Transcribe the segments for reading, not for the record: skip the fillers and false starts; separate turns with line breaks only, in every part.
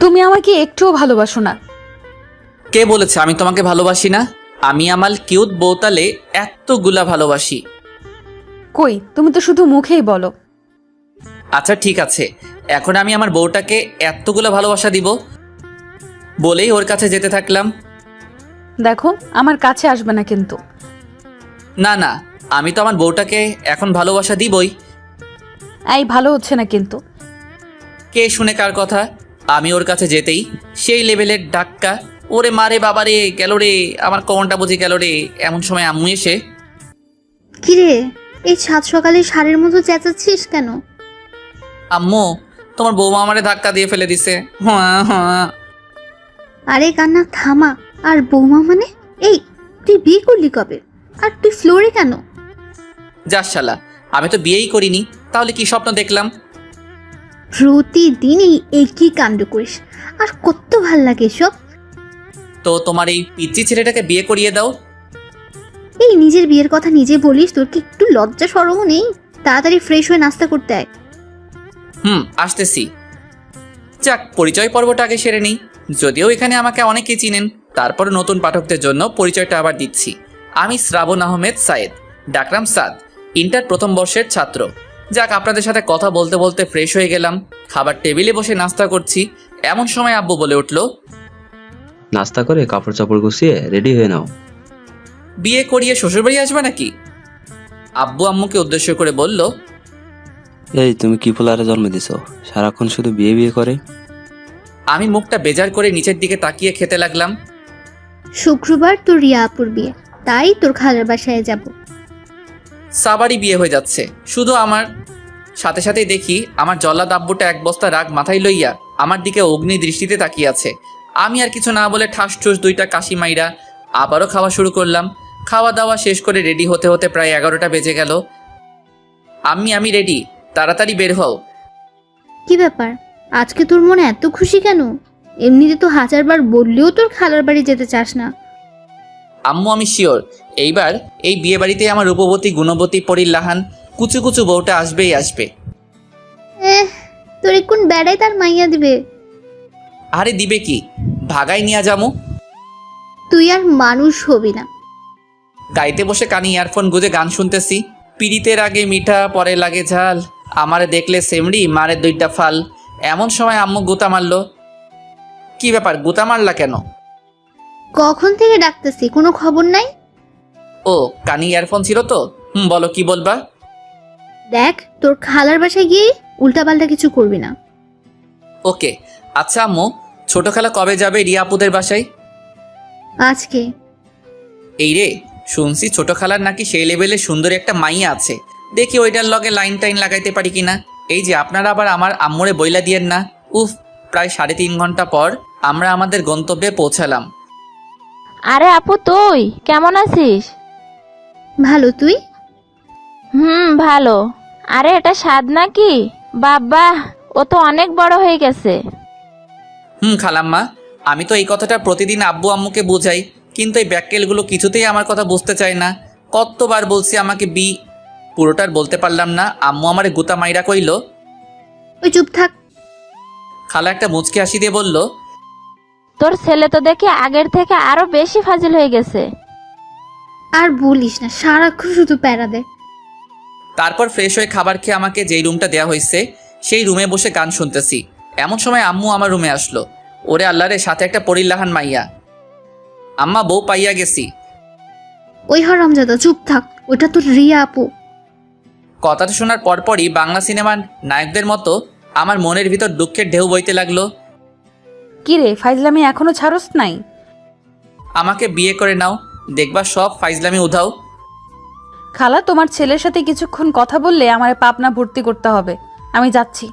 তুমি আমাকে একটুও ভালোবাসো না।
কে বলেছে আমি তোমাকে ভালোবাসি না? আমি আমার কিউট বউতালে এতগুলা ভালোবাসি।
কই, তুমি তো শুধু মুখেই বলো।
আচ্ছা ঠিক আছে, এখন আমি আমার বউটাকে এতগুলা ভালোবাসা দিব বলেই ওর কাছে যেতে থাকলাম।
দেখো, আমার কাছে আসবে না কিন্তু।
না না, আমি তো আমার বউটাকে এখন ভালোবাসা দিবই।
এই ভালো হচ্ছে না কিন্তু।
কে শুনে কার কথা? আমি ওর কাছে যেতেই সেই লেভেলের ডাক্কা, ওরে মারে বাবারে গেল রে, আমার কোমরটা বুঝি গেল রে। এমন সময় আম্মু এসে,
কিরে, এই সাত সকালে ষাঁড়ের মতো চেঁচাচ্ছিস কেন?
আম্মু তোমার বৌমা আমারে ধাক্কা দিয়ে ফেলে দিছে। হ্যাঁ হ্যাঁ।
আরে কান্না থামা। আর বৌমা মানে? এই, তুই বিয়ে করলি কবে? আর তুই ফ্লোরে কেন?
যাস শালা, আমি তো বিয়েই করিনি, তাহলে কি স্বপ্ন দেখলাম?
প্রতিদিনই একই কাণ্ড করিস, আর কত ভাল লাগে এসব।
তো তোমার এই পিচ্চি ছেলেটাকে বিয়ে করিয়ে দাও।
এই নিজের বিয়ের কথা নিজে বলিস, তোর কি একটু লজ্জা শরমও নেই? তাড়াতাড়ি ফ্রেশ হয়ে নাস্তা করতে আয়।
আসতেছি। যাক, পরিচয় পর্বটা আগে সেরে নিই। যদিও এখানে আমাকে অনেকেই চিনেন, তারপর নতুন পাঠকদের জন্য পরিচয়টা আবার দিচ্ছি। আমি শ্রাবণ আহমেদ সায়েদ, ডাকরাম সাদ, ইন্টার প্রথম বর্ষের ছাত্র। যাক, আপনাদের সাথে কথা বলতে বলতে ফ্রেশ হয়ে গেলাম, খাবার টেবিলে বসে নাস্তা করছি। এমন সময় আব্বু বলে উঠল,
নাস্তা করে কাপড় চাপড় গুছিয়ে রেডি হয়ে নাও।
বিয়ে করিয়ে শ্বশুরবাড়ি আসবে নাকি? আব্বু আম্মুকে উদ্দেশ্য করে বলল।
এই তুমি কি পোলারে জন্ম দিছো, সারাক্ষণ শুধু বিয়ে বিয়ে করে?
আমি মুখটা বেজার করে নিচের দিকে তাকিয়ে খেতে লাগলাম।
শুক্রবার তোর রিয়া আপুর বিয়ে, তাই তোর খালার বাসায় যাব।
সাবারই বিয়ে হয়ে যাচ্ছে শুধু আমার। সাথে সাথেই দেখি আমার জল্লাদ আব্বুটা এক বস্তা রাগ মাথায় লইয়া আমার দিকে অগ্নি দৃষ্টিতে তাকিয়ে আছে। আমি আর কিছু না বলে ঠাস ঠুস দুইটা কাশি মাইরা আবারও খাওয়া শুরু করলাম। খাওয়া দাওয়া শেষ করে রেডি হতে হতে প্রায় 11টা বেজে গেল। আমি রেডি, তাড়াতাড়ি বের হও।
কি ব্যাপার, আজকে তোর মনে এত খুশি কেন? এমনিতে তো হাজারবার বললেও তোর খালার বাড়ি যেতে চাস না।
আম্মু আমি শিওর এইবার এই বিয়ে বাড়িতে আমার রূপবতী গুণবতী পরিল্লাহান কুচু কুচু বউটা আসবেই আসবে।
তোর কোন বেড়াই তার মাইয়া দিবে?
আরে দিবে কি, ভাগাই নিয়া যামু।
তুই আর মানুষ হবি না।
গাইতে বসে কানে ইয়ারফোন গুজে গান শুনতেছি। পিড়িতের আগে মিঠা পরে লাগে ঝাল, আমারে দেখলে সেমড়ি মারে দুইটা ফাল। এমন সময় আম্মু গুতা মারলো। কি ব্যাপার, গুতা মারলা কেন?
কখন থেকে ডাকতেছি, কোনো খবর নাই?
ও, কানে ইয়ারফোন ছিল তো। বলো কি বলবা।
দেখ, তোর খালার বাসায় গিয়ে উল্টাপাল্টা কিছু করবি না।
ওকে। আচ্ছা আম্মু, ছোট খালা কবে যাবে রিয়া আপুদের বাসায়?
আজকে।
এই রে, শুনছি ছোট খালার নাকি সেই লেভেলে সুন্দরী একটা মাইয়া আছে। দেখি ওইটার লগে লাইন টাইন লাগাইতে পারি কিনা। এই যে আপনারা আবার আমার আম্মুরে বইলা দিয়েন না। উফ, প্রায় 3.5 ঘন্টা পর আমরা আমাদের গন্তব্যে পৌঁছালাম।
আরে আপু, তুই কেমন আছিস?
ভালো, তুই?
ভালো। আরে এটা স্বাদ নাকি? বাবা, ও তো অনেক বড় হয়ে গেছে।
খালাম্মা, আমি তো এই কথাটা প্রতিদিন আব্বু আম্মুকে বোঝাই, কিন্তু এই ব্যাককেলগুলো কিছুতেই আমার কথা বুঝতে চায় না। কতবার বলছি আমাকে পুরোটার বলতে পারলাম না। আম্মু আমারে গুতা মাইরা কইল।
ওই চুপ থাক।
খালা একটা মুচকি হাসি দিয়ে বলল,
তোর ছেলে তো দেখি আগের থেকে আরো বেশি ফাজিল হয়ে গেছে।
আর বলিস না, সারাক্ষণ শুধু প্যারা দেয়।
তারপর ফ্রেশ হয়ে খাবার খেয়ে আমাকে যেই রুমটা দেওয়া হয়েছে সেই রুমে বসে গান শুনতেছি। এমন সময় আম্মু আমার রুমে আসলো। ওরে আল্লাহরে, সাথে একটা পরিল্লাহান মাইয়া। আম্মা, বউ পাইয়া গেছি।
ওই হারামজাদা, চুপ থাক, ওটা তোর রিয়া আপু।
কথাটা শোনার পরপরই বাংলা সিনেমার নায়কদের মতো আমার মনের ভিতর দুঃখের ঢেউ বইতে লাগলো।
কি রে, ফাইজলামি এখনো ছাড়স নাই?
আমাকে বিয়ে করে নাও, দেখবা সব ফাইজলামি উধাও।
খালা, তোমার ছেলের সাথে কিছুক্ষণ কথা বললে আমার পাবনা ভর্তি করতে হবে। আমি যাচ্ছি।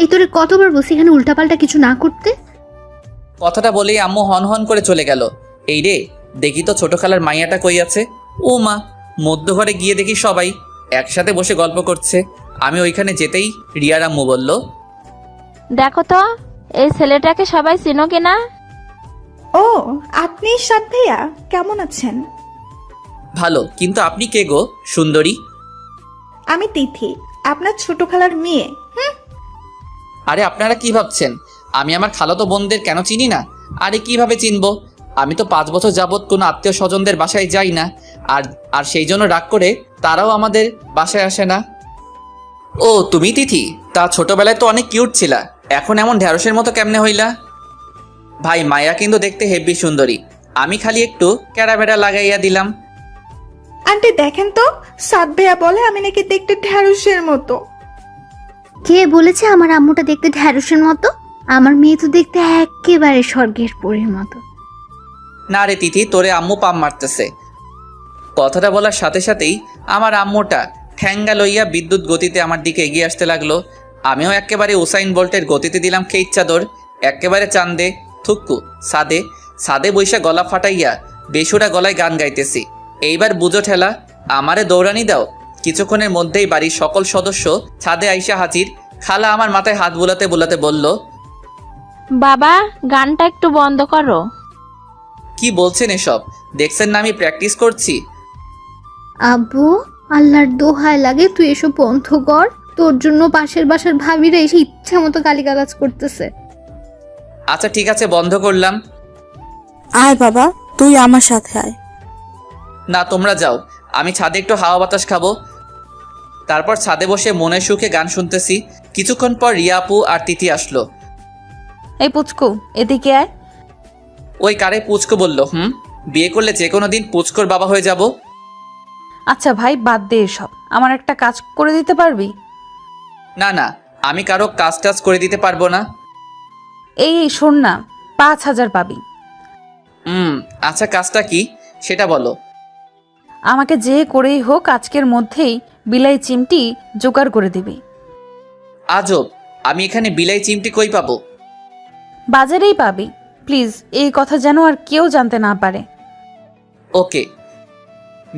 এই তোরে কতবার বলছি এখানে উল্টাপাল্টা কিছু না করতে।
কথাটা বলেই আম্মু হন হন করে চলে গেল। এই রে, দেখি তো ছোট খালার মাইয়াটা কই আছে। ও মা, মধ্য ঘরে গিয়ে দেখি সবাই একসাথে বসে গল্প করছে। আমি ওইখানে যেতেই রিয়ার আম্মু বলল,
দেখো তো এই ছেলেটাকে সবাই চিনো কিনা?
ও, আপনি সাদ ভাইয়া, কেমন আছেন?
ভালো, কিন্তু আপনি কে গো সুন্দরী?
আমি তিথি, আপনার ছোট খালার মেয়ে।
আরে আপনারা কি ভাবছেন আমি আমার খালাতো বোনদের কেন চিনি না? আরে কিভাবে চিনবো? আমি তো 5 বছর যাবৎ কোনো আত্মীয় স্বজনদের বাসায় যাই না। আর আর সেই জন্য রাগ করে তারাও আমাদের বাসায় আসে না। ও তুমি তিথি? তা ছোটবেলায় তো অনেক কিউট ছিলা, এখন এমন ঢ্যাঁড়সের মতো কেমনে হইলা? ভাই মায়া কিন্তু দেখতে হেব্বি সুন্দরী, আমি খালি একটু ক্যারাবেড়া লাগাইয়া দিলাম।
আন্টি দেখেন তো, সাদ ভাইয়া বলে আমি নাকি দেখতে ঢ্যাঁড়সের মতো।
কে বলেছে আমার আম্মুটা দেখতে ঢ্যাঁড়সের মতো? আমার মেয়ে তো দেখতে একেবারে স্বর্গের পরীর মতো।
না রে তিথি, তোরে আম্মু পাম মারতেছে। কথাটা বলার সাথে সাথেই আমার আম্মুটা ঠ্যাঙ্গা লইয়া বিদ্যুৎ গতিতে আমার দিকে এগিয়ে আসতে লাগলো। আমিও একেবারে উসাইন বোল্টের গতিতে দিলাম খেইচ চাদর, একেবারে চান্দে থুক্কু সাদে সাদে বৈশা গলা ফাটাইয়া বেসুরা গলায় গান গাইতেছি। এইবার বুঝো ঠেলা, আমারে দৌড়ানি দাও। কিছুক্ষণের মধ্যেই বাড়ির সকল সদস্য ছাদে আইসা হাজির। খালা আমার মাথায় হাত বুলাতে বুলাতে বলল,
বাবা, গানটা একটু বন্ধ করো।
কি বলছেন এসব? দেখছেন না আমি প্র্যাকটিস করছি।
আব্বু, আল্লাহর দোহাই লাগে তুই এসব বন্ধ কর। তোর জন্য পাশের বাসার ভাবিরা এসে ইচ্ছা মতো গালিগালাজ করতেছে।
আচ্ছা ঠিক আছে, বন্ধ করলাম।
আয় বাবা, তুই আমার সাথে আয়।
না তোমরা যাও, আমি ছাদে একটু হাওয়া বাতাস খাবো। তারপর ছাদে বসে মনের সুখে গান শুনতেছি। কিছুক্ষণ পর রিয়া আপু আর তিথি আসলো।
এই পুচকু, এদিকে আয়।
ওই কারে পুচকো বললো? বিয়ে করলে যে কোনো দিন পুচকোর বাবা হয়ে যাব।
আচ্ছা ভাই, বাদ দে এসব। আমার একটা কাজ করে দিতে পারবি?
না না, আমি কারো কাজ টাজ করে দিতে পারবো না।
এই শোন না, 5,000 পাবি।
আচ্ছা কাজটা কি সেটা বলো।
আমাকে যে করেই হোক আজকের মধ্যেই বিলাই চিমটি জোগাড় করে দিবি।
আজব, আমি এখানে বিলাই চিমটি কই পাবো?
বাজারেই পাবি। প্লিজ এই কথা যেন আর কেউ জানতে না পারে।
ওকে।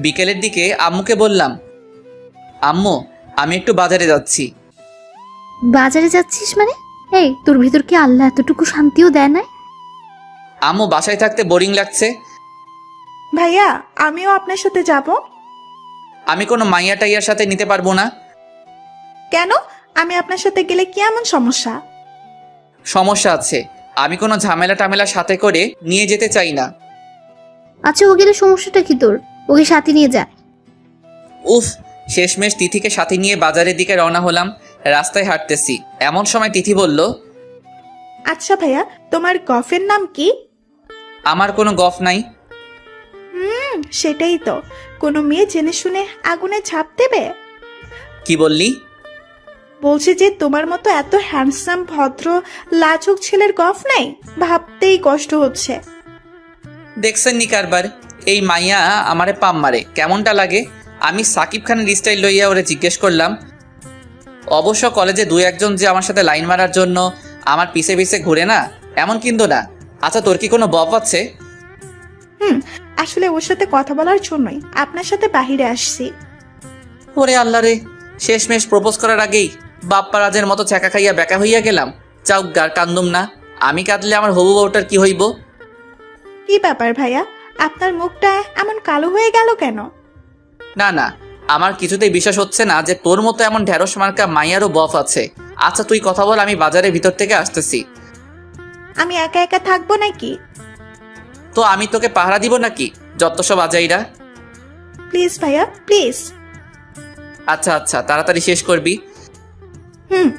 বিকেলের দিকে আম্মুকে বললাম, আম্মু আমি একটু বাজারে যাচ্ছি।
বাজারে যাচ্ছিস মানে? এই, তোর ভিতর কি আল্লাহ এতটুকু শান্তিও দেয় না?
আম্মু বাসায় থাকতে বোরিং লাগছে।
ভাইয়া আমিও আপনার সাথে যাব।
আমি কোনো মাইয়া টাইয়ার সাথে নিতে পারবো না।
কেন? আমি আপনার সাথে গেলে কি এমন সমস্যা?
সমস্যা আছে, আমি কোনো ঝামেলা টামেলা সাথে করে নিয়ে যেতে চাই না।
আচ্ছা, ও গেলে সমস্যাটা কি তোর? ওকে সাথে নিয়ে যা।
উফ, শেষমেশ তিথিকে সাথে নিয়ে বাজারের দিকে রওনা হলাম। রাস্তায় হাঁটতেছি, এমন সময় তিথি বলল,
আচ্ছা ভাইয়া, তোমার গফের নাম কি?
আমার কোনো গফ নাই।
সেটাই তো, কোনো মেয়ে জেনে শুনে আগুনে ঝাঁপ দেবে?
কি বললি?
বলছে যে তোমার মতো এত হ্যান্ডসাম ভদ্র লাজুক ছেলের গফ নাই, ভাবতেই কষ্ট হচ্ছে।
দেখছেন নি কারবার, এই মাইয়া আমারে পাম মারে, কেমনটা লাগে? আমি সাকিব খানের স্টাইল লইয়া ওরে জিজ্ঞেস করলাম। অবশ্য কলেজে 2-1 যে আমার সাথে লাইন মারার জন্য আমার পিছে পিছে ঘুরে না, এমন কিন্তু না। আচ্ছা তোর কি কোনো বফ আছে?
আসলে ওর সাথে কথা বলার জন্যই আপনার সাথে বাহিরে আসছি।
ওরে আল্লাহ রে, শেষমেশ প্রপোজ করার আগেই বাপ্পা রাজের মতো ছ্যাঁকা খাইয়া বেকা হইয়া গেলাম। চাউক গার কান্দুম না, আমি কাঁদলে আমার হবু বউটার কি হইব?
কি ব্যাপার ভাইয়া, আপনার মুখটা এমন কালো হয়ে গেল কেন?
না না, আমার কিছুতেই বিশ্বাস হচ্ছে না যে তোর মতো এমন ঢেঁড়স মার্কা মাইয়ারও বফ আছে। আচ্ছা তুই কথা বল, আমি বাজারের ভিতর থেকে আসতেছি।
আমি একা একা থাকবো নাকি?
তো আমি তোকে পাহারা দিব নাকি যত সব আজাইরা?
প্লিজ ভাইয়া, প্লিজ।
আচ্ছা আচ্ছা, তাড়াতাড়ি শেষ করবি।
হুম।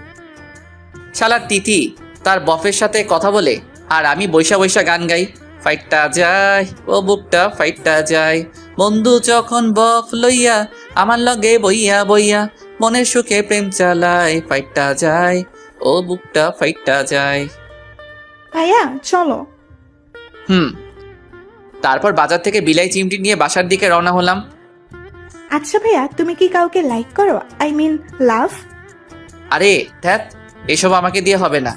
শালার তিথি তার বফের সাথে কথা বলে আর আমি বৈশা বৈশা গান গাই। ফাইটটা যায় ও বুকটা ফাইটটা যায়, বন্ধু যখন বফ লইয়া আমার লগে বইয়া বইয়া মনের সুখে প্রেম চালায়। ফাইটটা যায় ও বুকটা ফাইটটা যায়।
ভাইয়া চলো।
তারপর বাজার থেকে বিলাই চিমটি নিয়ে বাসার দিকে রওনা হলাম।
আচ্ছা ভাইয়া, তুমি কি কাউকে লাইক করো? আই মিন লাভ?
আরে ধ্যাত, এসব আমাকে দিয়ে হবে না।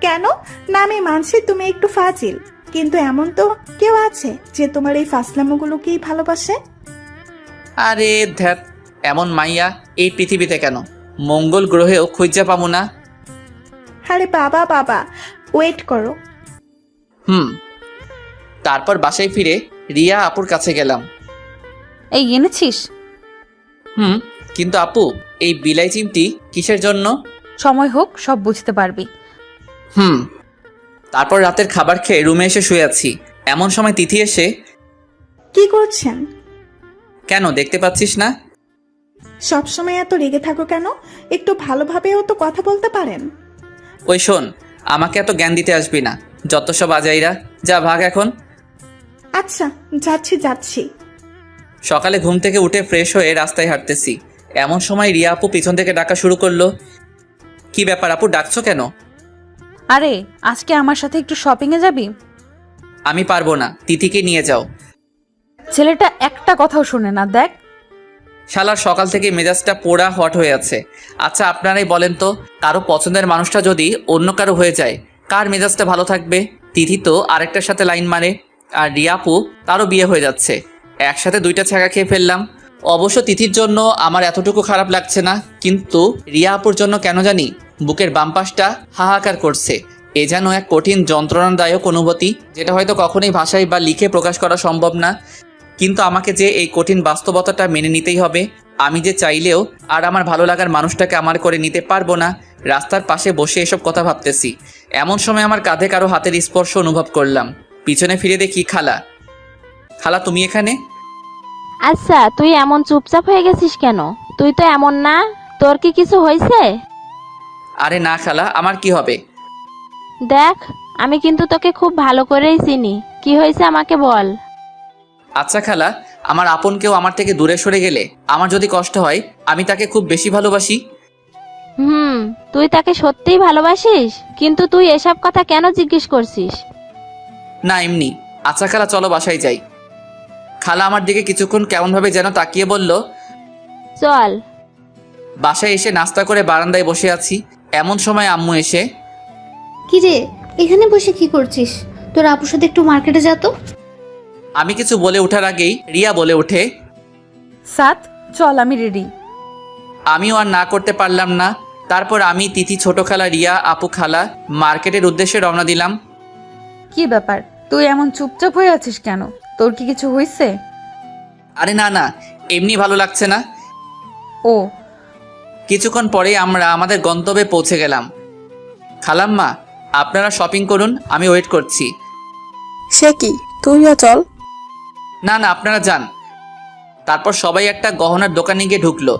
কেন না? আমি মানছি তুমি একটু ফাজিল, কিন্তু এমন তো কেউ আছে যে তোমার এই ফাসলামোগুলোকেই ভালোবাসে।
আরে ধ্যাত, এমন মাইয়া এই পৃথিবীতে কেন, মঙ্গল গ্রহেও খুঁজে পাবো না।
আরে বাবা বাবা, ওয়েট করো।
তারপর বাসায় ফিরে রিয়া আপুর কাছে গেলাম।
এই এনেছিস?
কিন্তু আপু, এই বিলাই চিমটি কিসের জন্য?
সময় হোক সব বুঝতে পারবি।
তারপর রাতের খাবার খেয়ে রুমে এসে শুয়ে আছি। এমন সময় তিথি এসে,
কি করছেন?
কেন দেখতে পাচ্ছিস না?
সবসময় এত রেগে থাকো কেন? একটু ভালোভাবেও তো কথা বলতে পারেন।
ওই শোন, আমাকে এত জ্ঞান দিতে আসবি না, যত সব আজাইরা। যা ভাগ এখন।
আচ্ছা, যাচ্ছি।
সকালে ঘুম থেকে উঠে ফ্রেশ হয়ে রাস্তায় হাঁটতেছি। এমন সময় রিয়া আপু পিছন থেকে ডাকা শুরু করলো। কি ব্যাপার আপু, ডাকছো কেন?
আরে আজকে আমার সাথে একটু শপিংয়ে যাবি?
আমি পারবো না, তিথিকে নিয়ে যাও।
ছেলেটা একটা কথাও শোনে না, দেখ।
শালার সকাল থেকে মেজাজটা পোড়া হট হয়ে আছে। আচ্ছা আপনারাই বলেন তো, কারো পছন্দের মানুষটা যদি অন্য কারো হয়ে যায়, কার মেজাজটা ভালো থাকবে? তিথি তো আরেকটার সাথে লাইন মারে, আর রিয়া আপু তারও বিয়ে হয়ে যাচ্ছে। একসাথে দুইটা ছ্যাঁকা খেয়ে ফেললাম। অবশ্য তিথির জন্য আমার এতটুকু খারাপ লাগছে না, কিন্তু রিয়া আপুর জন্য কেন জানি বুকের বাম পাশটা হাহাকার করছে। এ যেন এক কঠিন যন্ত্রণাদায়ক অনুভূতি, যেটা হয়তো কখনোই ভাষায় বা লিখে প্রকাশ করা সম্ভব না। কিন্তু আমাকে যে এই কঠিন বাস্তবতাটা মেনে নিতেই হবে। আমি যে চাইলেও আর আমার ভালো লাগার মানুষটাকে আমার করে নিতে পারবো না। রাস্তার পাশে বসে এসব কথা ভাবতেছি। এমন সময় আমার কাঁধে কারো হাতের স্পর্শ অনুভব করলাম। পিছনে ফিরে দেখি খালা। খালা তুমি এখানে?
আচ্ছা, তুই এমন চুপচাপ হয়ে গেছিস কেন? তুই তো এমন না, তোর কি কিছু হয়েছে?
আরে না খালা, আমার কি হবে?
দেখ, আমি কিন্তু তোকে খুব ভালো করেই চিনি। কি হয়েছে আমাকে বল।
আচ্ছা খালা, আমার আপন কেউ আমার থেকে দূরে সরে গেলে আমার যদি কষ্ট হয়, আমি তাকে খুব বেশি ভালোবাসি।
তুই তাকে সত্যিই ভালোবাসিস? কিন্তু তুই এসব কথা কেন জিজ্ঞেস করছিস?
না এমনি। আচ্ছা খালা, চলো বাসায় যাই। খালা আমার দিকে কিছুক্ষণ কেমনভাবে যেন তাকিয়ে বলল।
চল।
বাসায় এসে নাস্তা করে বারান্দায় বসে আছি। এমন সময় আম্মু এসে,
কি রে, এখানে বসে কি করছিস? তোর আপুর সাথে একটু মার্কেটে যা তো।
আমি কিছু বলে ওঠার আগেই রিয়া বলে ওঠে।
সাত, চল আমি রেডি।
আমিও আর না করতে পারলাম না। তারপর আমি, তিথি, ছোট খালা, রিয়া আপু, খালা মার্কেটের উদ্দেশ্যে রওনা দিলাম।
কি ব্যাপার, তুই এমন চুপচাপ হয়ে আছিস কেন? তোর কি কিছু হয়েছে?
আরে না না, এমনি ভালো লাগছে না।
ও,
কিছুক্ষণ পরে আমরা আমাদের গন্তব্যে পৌঁছে গেলাম। খালাম্মা, আপনারা শপিং করুন, আমি ওয়েট করছি।
সে কি, তুইও চল।
না না, আপনারা যান। তারপর সবাই একটা গহনার দোকানে গিয়ে ঢুকলো।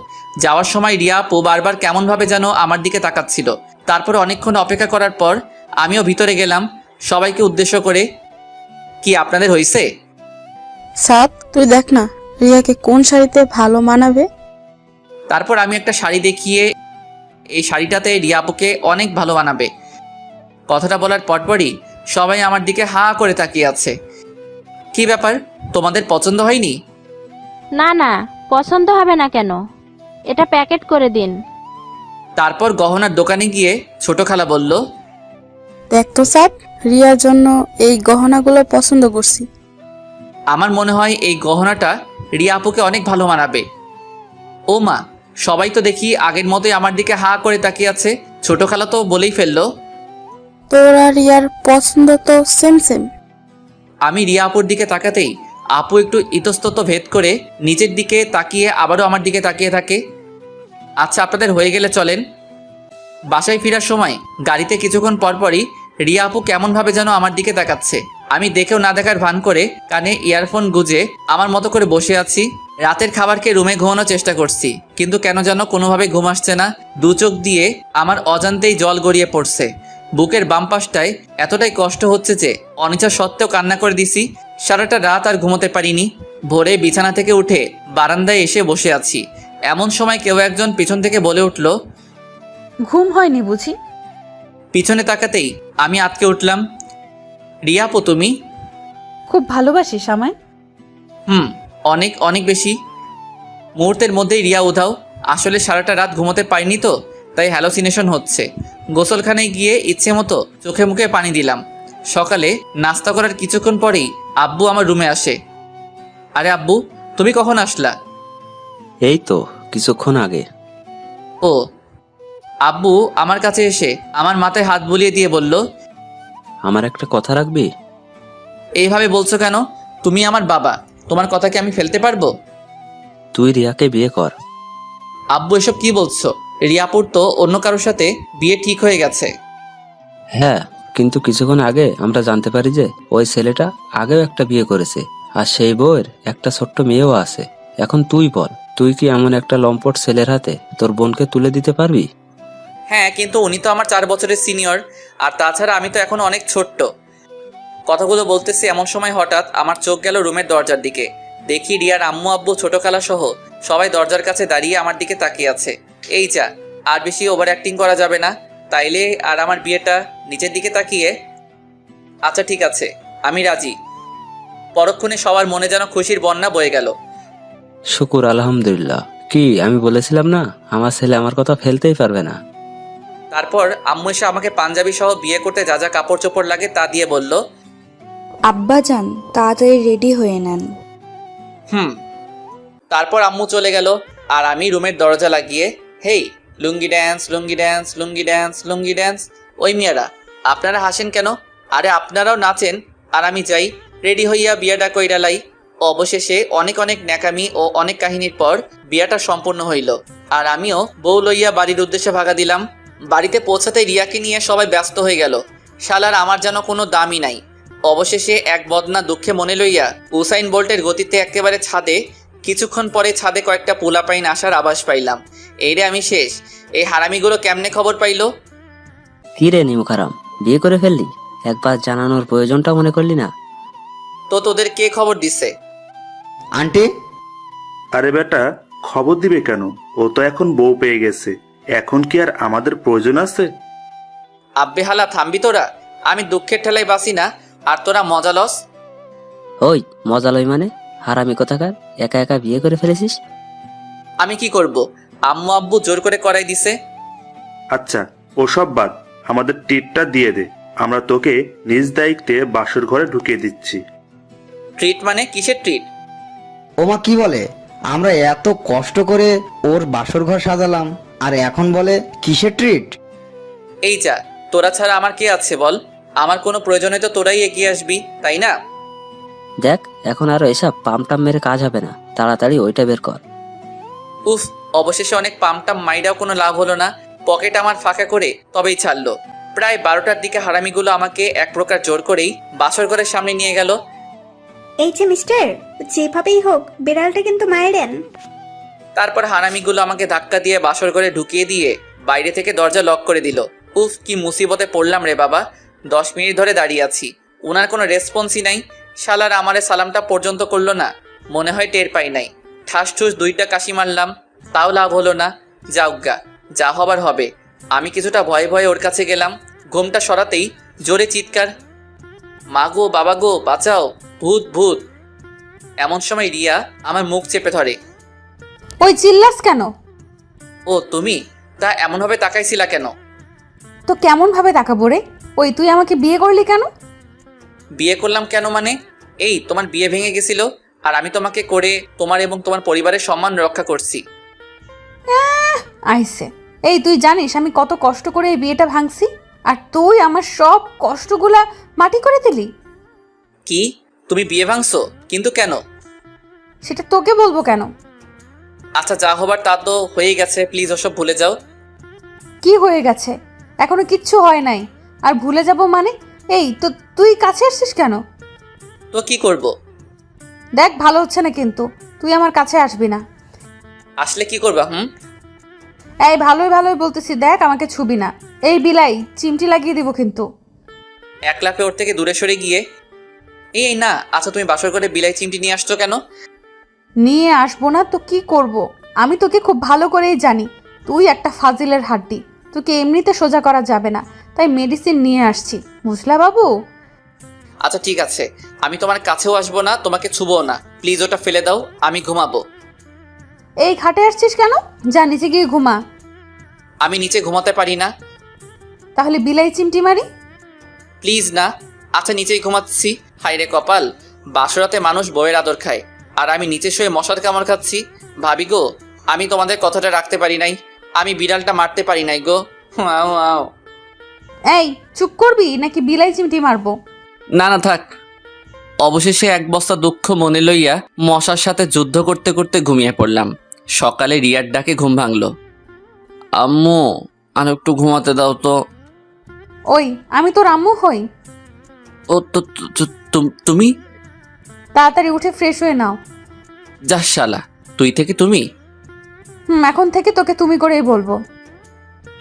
যাওয়ার সময় রিয়া আপু বারবার কেমনভাবে যেন আমার দিকে তাকাচ্ছিল। তারপর অনেকক্ষণ অপেক্ষা করার পর আমিও ভিতরে গেলাম সবাইকে উদ্দেশ্য করে। কি আপনাদের হয়েছে?
সাত, তুই দেখ না রিয়াকে কোন শাড়িতে ভালো মানাবে।
তারপর আমি একটা শাড়ি দেখিয়ে, এই শাড়িটাতে রিয়া আপুকে অনেক ভালো মানাবে। কথাটা বলার পরপরই সবাই আমার দিকে হা করে তাকিয়ে আছে। কি ব্যাপার, তোমাদের পছন্দ হয়নি?
না না, পছন্দ হবে না কেন? এটা প্যাকেট করে দিন।
তারপর গহনার দোকানে গিয়ে ছোট খালা বলল,
দেখ তো সাত, রিয়ার জন্য এই গহনাগুলো পছন্দ করছি।
আমার মনে হয় এই গহনাটা রিয়া আপুকে অনেক ভালো মানাবে। ও মা, সবাই তো দেখি আগের মতোই আমার দিকে হা করে তাকিয়ে আছে। ছোট খালা তো বলেই ফেললো।
তোর আর রিয়ার পছন্দ তো সেম সেম।
আমি রিয়া আপুর দিকে তাকাতেই আপু একটু ইতস্তত ভেদ করে নিচের দিকে তাকিয়ে আবারও আমার দিকে তাকিয়ে থাকে। আচ্ছা আপনাদের হয়ে গেলে চলেন। বাসায় ফেরার সময় গাড়িতে কিছুক্ষণ পরপরই রিয়া আপু কেমনভাবে যেন আমার দিকে তাকাচ্ছে। আমি দেখেও না দেখার ভান করে কানে ইয়ারফোন গুজে আমার মতো করে বসে আছি। রাতের খাবার খেয়ে রুমে ঘুমানোর চেষ্টা করছি, কিন্তু কেন যেন কোনোভাবে ঘুম আসছে না। দু চোখ দিয়ে আমার অজান্তেই জল গড়িয়ে পড়ছে। বুকের বাম পাশটায় এতটাই কষ্ট হচ্ছে যে অনিচ্ছা সত্ত্বেও কান্না করে দিছি। সারাটা রাত আর ঘুমোতে পারিনি। ভোরে বিছানা থেকে উঠে বারান্দায় এসে বসে আছি। এমন সময় কেউ একজন পিছন থেকে বলে উঠল,
ঘুম হয়নি বুঝি?
পিছনে তাকাতেই আমি আটকে উঠলাম। রিয়া আপু তুমি?
খুব ভালোবাসিস আমায়?
অনেক অনেক বেশি। মুহূর্তের মধ্যেই রিয়া উধাও। আসলে সারাটা রাত ঘুমোতে পারিনি তো, তাই হ্যালোসিনেশন হচ্ছে। গোসলখানায় গিয়ে ইচ্ছে মতো চোখে মুখে পানি দিলাম। সকালে নাস্তা করার কিছুক্ষণ পরেই আব্বু আমার রুমে আসে। আরে আব্বু, তুমি কখন আসলা?
এই তো কিছুক্ষণ আগে।
ও। আব্বু আমার কাছে এসে আমার মাথায় হাত বুলিয়ে দিয়ে বলল,
আমার একটা কথা রাখবি?
এইভাবে বলছো কেন? তুমি আমার বাবা, তোমার কথা কি আমি ফেলতে পারবো?
তুই রিয়াকে বিয়ে কর।
আব্বু এসব কি বলছো? রিয়াপুর তো অন্য কারোর সাথে বিয়ে ঠিক হয়ে গেছে।
হ্যাঁ, কিন্তু কিছুক্ষণ আগে আমরা জানতে পারি যে ওই ছেলেটা আগেও একটা বিয়ে করেছে, আর সেই বউয়ের একটা ছোট্ট মেয়েও আছে। এখন তুই বল, তুই কি এমন একটা লম্পট ছেলের হাতে তোর বোনকে তুলে দিতে পারবি?
হ্যাঁ, কিন্তু উনি তো আমার 4 বছরের সিনিয়র, আর তাছাড়া আমি তো এখন অনেক ছোট্ট। কথাগুলো বলতেছি এমন সময় হঠাৎ আমার চোখ গেল রুমের দরজার দিকে। দেখি রিয়ার আম্মু আব্বু ছোট খালা সহ সবাই দরজার কাছে দাঁড়িয়ে আমার দিকে তাকিয়ে আছে। এই যা, আর বেশি ওভার অ্যাক্টিং করা যাবে না, তাইলে আর আমার বিয়েটা নিচের দিকে তাকিয়ে। আচ্ছা ঠিক আছে, আমি রাজি। পরক্ষণে সবার মনে যেন খুশির বন্যা বয়ে গেল।
শুকুর আলহামদুলিল্লাহ। কি আমি বলেছিলাম না, আমার ছেলে আমার কথা ফেলতেই পারবে না।
তারপর আম্মু এসে আমাকে পাঞ্জাবি সহ বিয়ে করতে যা যা কাপড় চোপড় লাগে তা দিয়ে বলল,
আব্বাজান তাড়াতাড়ি রেডি হয়ে নেন।
তারপর আম্মু চলে গেল, আর আমি রুমের দরজা লাগিয়ে, হেই, লুঙ্গি ড্যান্স, লুঙ্গি ড্যান্স, লুঙ্গি ড্যান্স, লুঙ্গি ড্যান্স। ওই মিয়ারা, আপনারা হাসেন কেন? আরে আপনারাও নাচেন, আর আমি যাই রেডি হইয়া বিয়াটা কইরালাই। অবশেষে অনেক অনেক ন্যাকামি ও অনেক কাহিনীর পর বিয়াটা সম্পূর্ণ হইল, আর আমিও বউ লইয়া বাড়ির উদ্দেশ্যে ভাগা দিলাম। বাড়িতে পৌঁছাতে রিয়াকে নিয়ে সবাই ব্যস্ত হয়ে গেল। শালার আমার যেন কোনো দামই নাই। অবশেষে এক বদনা দুঃখে মনে লইয়া উসাইন বোল্টের গতিতে একেবারে ছাদে, কিছুক্ষণ পরে ছাদে কয়েকটা পোলাপাইন আসার আভাস পাইলাম। এই রে আমি শেষ। এই হারামিগুলো কেমনে খবর পাইল?
কি রে নিমুখারাম, বিয়ে করে ফেললি? একবার জানানোর প্রয়োজনটা মনে করলি না?
তো তোদের কে খবর দিছে?
আন্টি,
আরে বেটা, খবর দিবে কেন? ও তো এখন বউ পেয়ে গেছে, এখন কি আর আমাদের প্রয়োজন আছে?
আব্বে হালা, থামবি তোরা? আমি দুঃখের ঠেলায় বাসি না, আর তোরা মজা লস।
ওই মজা লই মানে? হারামি কোথাকার, একা একা বিয়ে করে ফেলেছিস?
আমি কি করব? আম্মু আব্বু জোর করে করাই দিছে।
আচ্ছা ওসব বাদ, আমাদের ট্রিটটা দিয়ে দে, আমরা তোকে নিজ দায়িত্বে বাসর ঘরে ঢুকিয়ে দিচ্ছি।
ট্রিট মানে? কিসের ট্রিট?
ওমা কি বলে? আমরা এত কষ্ট করে ওর বাসর ঘর সাজালাম, আর এখন বলে কিসের ট্রিট?
এই যা, তোরা ছাড়া আমার কে আছে বল? আমার কোনো প্রয়োজনে তো তোরাই এগিয়ে আসবি, তাই না?
দেখ, এখন আরো এসব পামটাম মেরে কাজ হবে না, তাড়াতাড়ি ওইটা বের কর।
উফ, অবশেষে অনেক পামটাম মাইরাও কোনো লাভ হলো না। পকেট আমার ফাঁকা করে তবেই ছাড়লো। প্রায় 12টার দিকে হারামিগুলো আমাকে এক প্রকার জোর করেই বাসর ঘরের সামনে নিয়ে গেল।
এই যে মিস্টার, যেভাবেই হোক বিড়ালটা কিন্তু মায়েরেন।
তারপর হারামিগুলো আমাকে ধাক্কা দিয়ে বাসর ঘরে ঢুকিয়ে দিয়ে বাইরে থেকে দরজা লক করে দিল। উফ, কি মুসিবতে পড়লাম রে বাবা। 10 মিনিট ধরে দাঁড়িয়ে আছি, ওনার কোনো রেসপন্সই নাই। শালার আমারে সালামটা পর্যন্ত করলো না, মনে হয় টের পাই নাই। ঠাস ঠুস 2টা কাশি মারলাম, তাও লাভ হলো না। যাউগা, যা হবার হবে। আমি কিছুটা ভয়ে ভয়ে ওর কাছে গেলাম। ঘুমটা সরাতেই জোরে চিৎকার, মা গো, বাবা গো, বাঁচাও, ভূত ভূত। এমন সময় রিয়া আমার মুখ চেপে ধরে।
ওই চিল্লাস কেন?
ও তুমি? তা এমনভাবে তাকাইছিলা কেন?
তো কেমন ভাবে তাকাবো রে? ওই তুই আমাকে বিয়ে করলি কেন?
বিয়ে করলাম কেন মানে? এই তোমার বিয়ে ভেঙে গেছিল, আর আমি তোমাকে করে তোমার এবং তোমার পরিবারের সম্মান রক্ষা করছি।
আইসে, এই তুই জানিস আমি কত কষ্ট করে এই বিয়েটা ভাঙছি, আর তুই আমার সব কষ্টগুলা মাটি করে দিলি।
কি? তুমি বিয়ে ভাঙছো? কিন্তু কেন?
সেটা তোকে বলবো কেন?
আচ্ছা, যা হবার তা তো হয়ে গেছে, প্লিজ ওসব ভুলে যাও।
কি হয়ে গেছে? এখনো কিচ্ছু হয় নাই, আর ভুলে যাব মানে? এই তো তুই কাছে আসছিস কেন?
তো কি করব?
দেখ, ভালো হচ্ছে না কিন্তু, তুই আমার কাছে আসবি না।
আসলে কি করবা?
এই ভালোই ভালোই বলতেছি, দেখ আমাকে ছুবি না। এই বিলাই চিমটি লাগিয়ে দিব কিন্তু।
এক লাফে ওর থেকে দূরে সরে গিয়ে, এই না, আচ্ছা তুমি বাসর করে বিলাই চিমটি নিয়ে আসছো কেন?
নিয়ে আসবো না তো কি করব? আমি তোকে খুব ভালো করেই জানি, তুই একটা ফাজিলের হাড্ডি। তোকে এমনিতে সোজা করা যাবে না, তাই মেডিসিন নিয়ে আসছি, বুঝলা বাবু?
আচ্ছা ঠিক আছে, আমি তোমার কাছেও আসবো না, তোমাকে ছুবো না, প্লিজ ওটা ফেলে দাও, আমি ঘুমাবো।
এই খাটে আসছিস কেন? যা নিচে গিয়ে ঘুমা।
আমি নিচে ঘুমাতে পারি না।
তাহলে বিলাই চিমটি মারি?
প্লিজ না। আচ্ছা নিচেই ঘুমাচ্ছি। হায় রে কপাল, বাসরাতে মানুষ বউয়ের আদর খায়, আর আমি নিচে শুয়ে মশার কামড় খাচ্ছি। ভাবি গো, আমি তোমাদের কথাটা রাখতে পারি নাই, আমি বিড়ালটা মারতে পারি নাই গো। আও আও।
এই চুপ করবি নাকি বিলাই চিমটি মারবো?
না না থাক। অবশেষে এক বস্তা দুঃখ মনে লইয়া মশার সাথে যুদ্ধ করতে করতে ঘুমিয়ে পড়লাম। সকালে রিয়ার ডাকে ঘুম ভাঙলো। আম্মু, আর একটু ঘুমাতে দাও তো।
ওই আমি তোর আম্মু হই।
ও তো তুমি?
তাড়াতাড়ি উঠে ফ্রেশ হয়ে নাও।
যা শালা, তুই থেকে তুমি?
এখন থেকে তোকে তুমি করেই বলবো।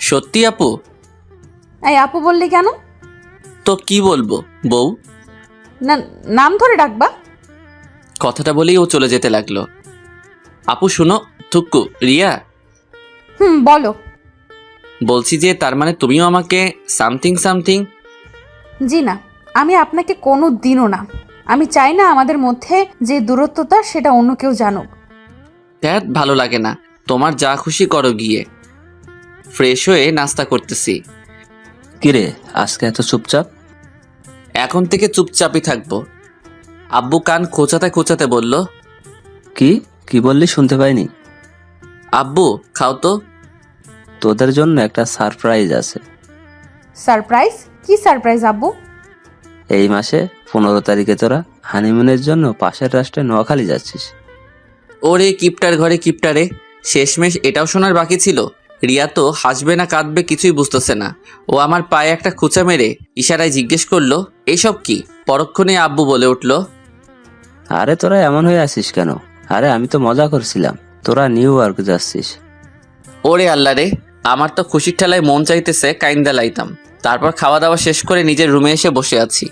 সত্যি আপু?
এই আপু বললি কেন?
তো কি বলবো বউ?
না, নাম ধরে ডাকবা।
কথাটা বলেই ও চলে যেতে লাগলো। আপু শুনো, থুক্কু, রিয়া,
বলো।
বলছি যে তার মানে তুমিও আমাকে সামথিং সামথিং?
জি না, আমি আপনাকে কোনো দিনও না। আমি চাই না আমাদের মধ্যে যে দূরত্বতা সেটা অন্য কেউ জানুক।
ধ্যাত, ভালো লাগে না। তোমার যা খুশি করো গিয়ে। ফ্রেশ হয়ে নাস্তা করতেছি।
কিরে আজকে এত চুপচাপ?
এখন থেকে চুপচাপই থাকবো। আব্বু কান খোঁচাতে খোঁচাতে বলল,
কি কি বললি শুনতে পাইনি।
আব্বু খাও তো।
তোদের জন্য একটা সারপ্রাইজ আছে।
সারপ্রাইজ? কি সারপ্রাইজ আব্বু?
এই মাসে 15 তারিখে তোরা হানিমুনের জন্য পাশের রাষ্ট্রে নোয়াখালী যাচ্ছিস।
ওরে কিপটার ঘরে কিপটারে, শেষমেশ এটাও শোনার বাকি ছিল। রিয়া তো হাসবে না কাঁদবে কিছুই বুঝতেছে না। ও আমার পায়ে একটা খুঁচা মেরে ইশারায় জিজ্ঞেস করলো, এইসব কি? পরক্ষণে আব্বু বলে উঠল,
আরে তোরা এমন হয়ে আছিস কেন? আরে আমি তো মজা করছিলাম, তোরা নিউ ইয়র্ক যাচ্ছিস।
ওরে আল্লাহ রে, আমার তো খুশির ঠেলায় মন চাইতেছে কাইন্দা লাইতাম। তারপর খাওয়া দাওয়া শেষ করে নিজের রুমে এসে বসে আছি।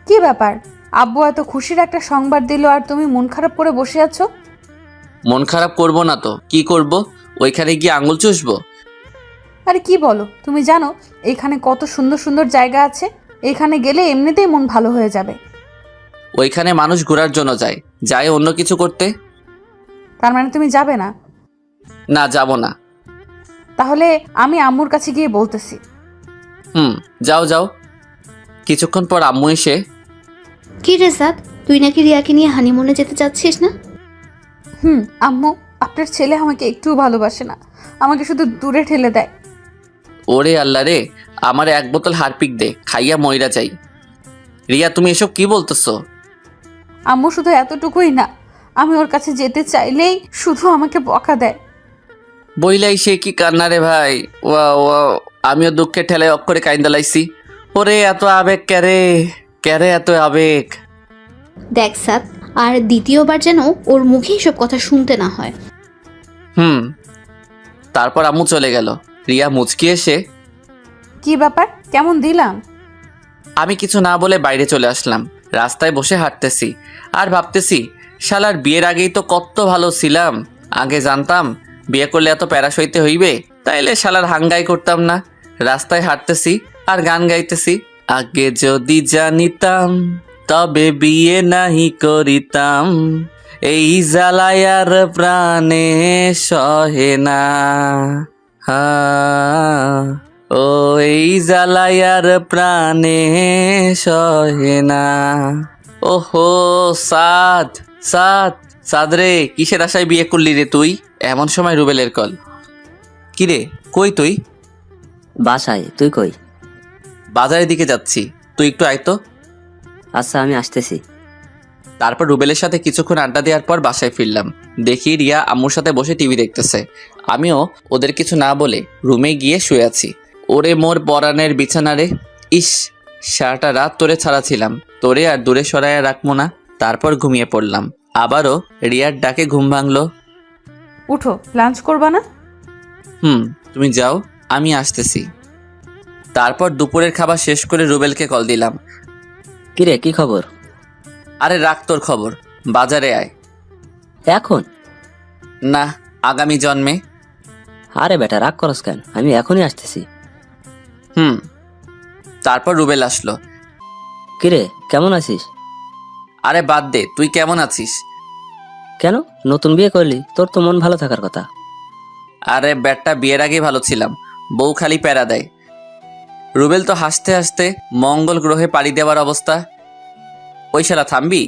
কি ব্যাপার? আব্বু এত খুশির একটা সংবাদ দিল আর তুমি মন খারাপ করে বসে আছো?
মন খারাপ করব না তো কি করব? ওইখানে গিয়ে আঙুল চুষবো?
আরে কি বলো, তুমি জানো এখানে কত সুন্দর সুন্দর জায়গা আছে? এখানে গেলে এমনিতেই মন ভালো হয়ে যাবে।
ওইখানে মানুষ ঘোরার জন্য যায়, যায় অন্য কিছু করতে।
তার মানে তুমি যাবে না?
না, যাব না।
তাহলে আমি আম্মুর কাছে গিয়ে বলতেছি।
যাও যাও। কিছুক্ষণ পর আম্মু এসে,
কি রে সাদ, তুই নাকি রিয়াকে নিয়ে হানিমুনে যেতে চাচ্ছিস না?
আম্মু, আপনার ছেলে আমাকে একটুও ভালোবাসে না, আমাকে শুধু দূরে ঠেলে দেয়।
ওরে আল্লাহ রে, আমার 1 বোতল হারপিক দে, খাইয়া মইরা যাই। রিয়া তুমি এসব কি বলতেছো?
আম্মু শুধু এতটুকুই না, আমি ওর কাছে যেতে চাইলেই শুধু আমাকে বকা দেয়।
বইলাই সে কি কান্না রে ভাই। ওয়া ওয়া, আমিও দুঃখের ঠেলায় অক্ষরে কাইন্দা লাইছি। ওরে এত আবেগ ক্যারে, ক্যারে এত আবেগ।
দেখ সাদ, আর দ্বিতীয়বার যেন ওর মুখে এসব কথা শুনতে না হয়।
তারপর আম্মু চলে গেল। রিয়া মুচকি এসে,
কি ব্যাপার, কেমন দিলাম?
আমি কিছু না বলে বাইরে চলে আসলাম। রাস্তায় বসে হাঁটতেছি আর ভাবতেছি, শালার বিয়ের আগেই তো কত ভালো ছিলাম। আগে জানতাম বিয়ে করলে এত প্যারা সইতে হইবে, তাইলে শালার হাঙ্গাই করতাম না। রাস্তায় হাঁটতেছি আর গান গাইতেছি, আগে যদি জানিতাম তবে বিয়ে নাহি করিতাম, এই জ্বালায়ার প্রাণে সহে না। ও এই জ্বালায়ার প্রাণে সহে না। ওহো সাদ, সাদ, সাদ রে, কিসের আশায় বিয়ে করলি রে তুই? এমন সময় রুবেলের কল। কিরে কই তুই?
বাসায়। তুই কই?
বাজারের দিকে যাচ্ছি, তুই একটু আয় তো।
আচ্ছা আমি আসতেছি।
তারপর রুবেলের সাথে কিছুক্ষণ আড্ডা দেওয়ার পর বাসায় ফিরলাম। দেখি রিয়া আম্মুর সাথে বসে টিভি দেখতেছে। আমিও ওদের কিছু না বলে রুমে গিয়ে শুয়ে আছি। ওরে মোর পরাণের বিছানা রে, ইস সারাটা রাত তোরে ছাড়া ছিলাম, তোরে আর দূরে সরাইয়া রাখবো না। তারপর ঘুমিয়ে পড়লাম। আবারও রিয়ার ডাকে ঘুম ভাঙলো।
উঠো, লাঞ্চ করবা না?
তুমি যাও, আমি আসতেছি। তারপর দুপুরের খাবার শেষ করে রুবেলকে কল দিলাম।
কিরে কি খবর?
আরে রাখ তোর খবর, বাজারে আয়।
এখন
না, আগামী জন্মে।
আরে বেটা রাগ করস কেন, আমি এখনই আসতেছি।
তারপর রুবেল আসলো।
কিরে কেমন আছিস?
আরে বাদ দে, তুই কেমন আছিস?
কেন, নতুন বিয়ে করলি, তোর তো মন ভালো থাকার কথা।
আরে ব্যাটটা বিয়ের আগেই ভালো ছিলাম, বউ খালি প্যারা দেয়। রুবেল তো হাসতে হাসতে মঙ্গল গ্রহে পাড়ি দেওয়ার অবস্থা। ওই শালা থামবি?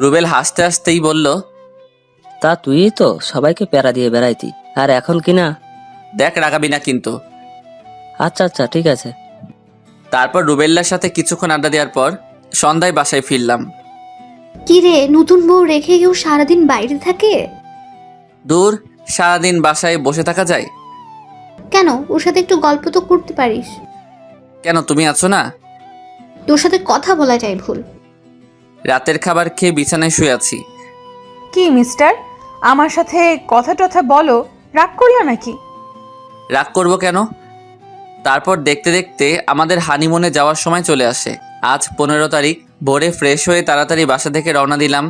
রুবেল হাসতে হাসতেই বলল,
তা তুই তো সবাইকে প্যারা দিয়ে বেড়াইতি, আর এখন কি না?
দেখ রাগাবি না কিন্তু।
আচ্ছা আচ্ছা ঠিক আছে।
তারপর রুবেল্লার সাথে কিছুক্ষণ আড্ডা দেওয়ার পর সন্ধ্যায় বাসায় ফিরলাম।
কি রে, নতুন বউ রেখে কেউ সারাদিন বাইরে থাকে?
দূর, সারাদিন বাসায় বসে থাকা যায়?
কেন, ওর সাথে একটু গল্প তো করতে পারিস।
কেন তুমি আছো না?
তোর সাথে কথা বলা যায় ভুল।
রাতের খাবার খেয়ে বিছানায় শুয়ে আছি।
কি মিস্টার, আমার সাথে কথা টথা বলো, রাগ করলো নাকি?
রাগ করবো কেন? তারপর দেখতে দেখতে আমাদের হানিমুনে যাওয়ার সময় চলে আসে। আজ 15 তারিখ। ভোরে ফ্রেশ হয়ে তাড়াতাড়ি বাসা থেকে রওনা দিলাম।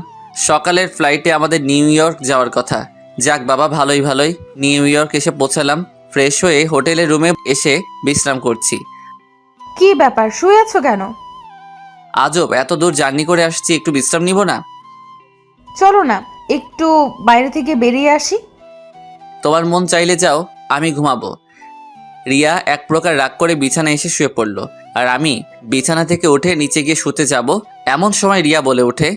সকালের ফ্লাইটে আমাদের নিউ ইয়র্ক যাওয়ার কথা। যাক বাবা, ভালোই ভালোই নিউ ইয়র্ক এসে পৌঁছালাম। ফ্রেশ হয়ে হোটেলের রুমে এসে বিশ্রাম করছি।
কি ব্যাপার, শুয়ে আছো কেন?
আজব, এত দূর জার্নি করে আসছি, একটু বিশ্রাম নিব না?
চলো না একটু বাইরে থেকে বেরিয়ে আসি।
তোমার মন চাইলে যাও, আমি ঘুমাবো। রিয়া এক প্রকার রাগ করে বিছানায় এসে শুয়ে পড়ল, আর আমি বিছানা থেকে উঠে নিচে গিয়ে শুতে যাব। এমন সময় রিয়া বলে ওঠে,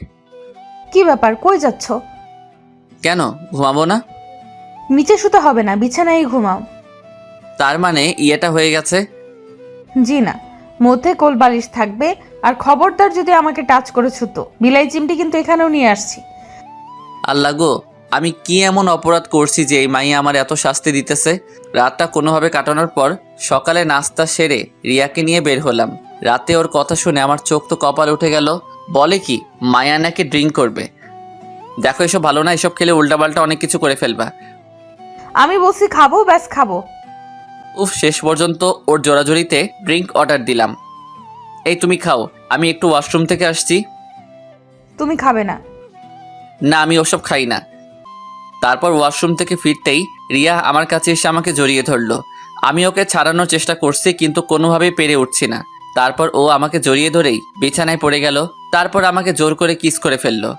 কি ব্যাপার, কই যাচ্ছ?
কেন ঘুমাবো না?
নিচে শুতে হবে না, বিছানায় ঘুমাও।
তার মানে ইয়েটা হয়ে গেছে?
জি না, মধ্যে কোল বালিশ থাকবে। আর খবরদার যদি আমাকে টাচ করেছো তো বিলাই চিমটি কিন্তু এখানেও নিয়ে আসছি।
আল্লাহ গো, আমি কি এমন অপরাধ করছি যে এই মাইয়া আমার এত শাস্তি দিতেছে? রাতটা কোনোভাবে কাটানোর পর সকালে নাস্তা সেরে রিয়াকে নিয়ে বের হলাম। রাতে ওর কথা শুনে আমার চোখ তো কপালে উঠে গেল। বলে কি মায়া নাকি ড্রিঙ্ক করবে। দেখো এসব ভালো না, এসব খেলে উল্টাপাল্টা অনেক কিছু করে ফেলবা।
আমি বলছি খাবো, ব্যাস খাবো।
উফ, শেষ পর্যন্ত ওর জোরাজোরিতে ড্রিঙ্ক অর্ডার দিলাম। এই তুমি খাও, আমি একটু ওয়াশরুম থেকে আসছি।
তুমি খাবে না?
না, আমি ওসব খাই না। তারপর ওয়াশরুম থেকে ফিরতেই রিয়া আমার কাছে এসে আমাকে জড়িয়ে ধরলো। আমি ওকে ছাড়ানোর চেষ্টা করছি, কিন্তু কোনোভাবেই পেরে উঠছি না। তারপর ও আমাকে জড়িয়ে ধরেই বিছানায় পড়ে গেল। তারপর আমাকে জোর করে কিস করে ফেললো।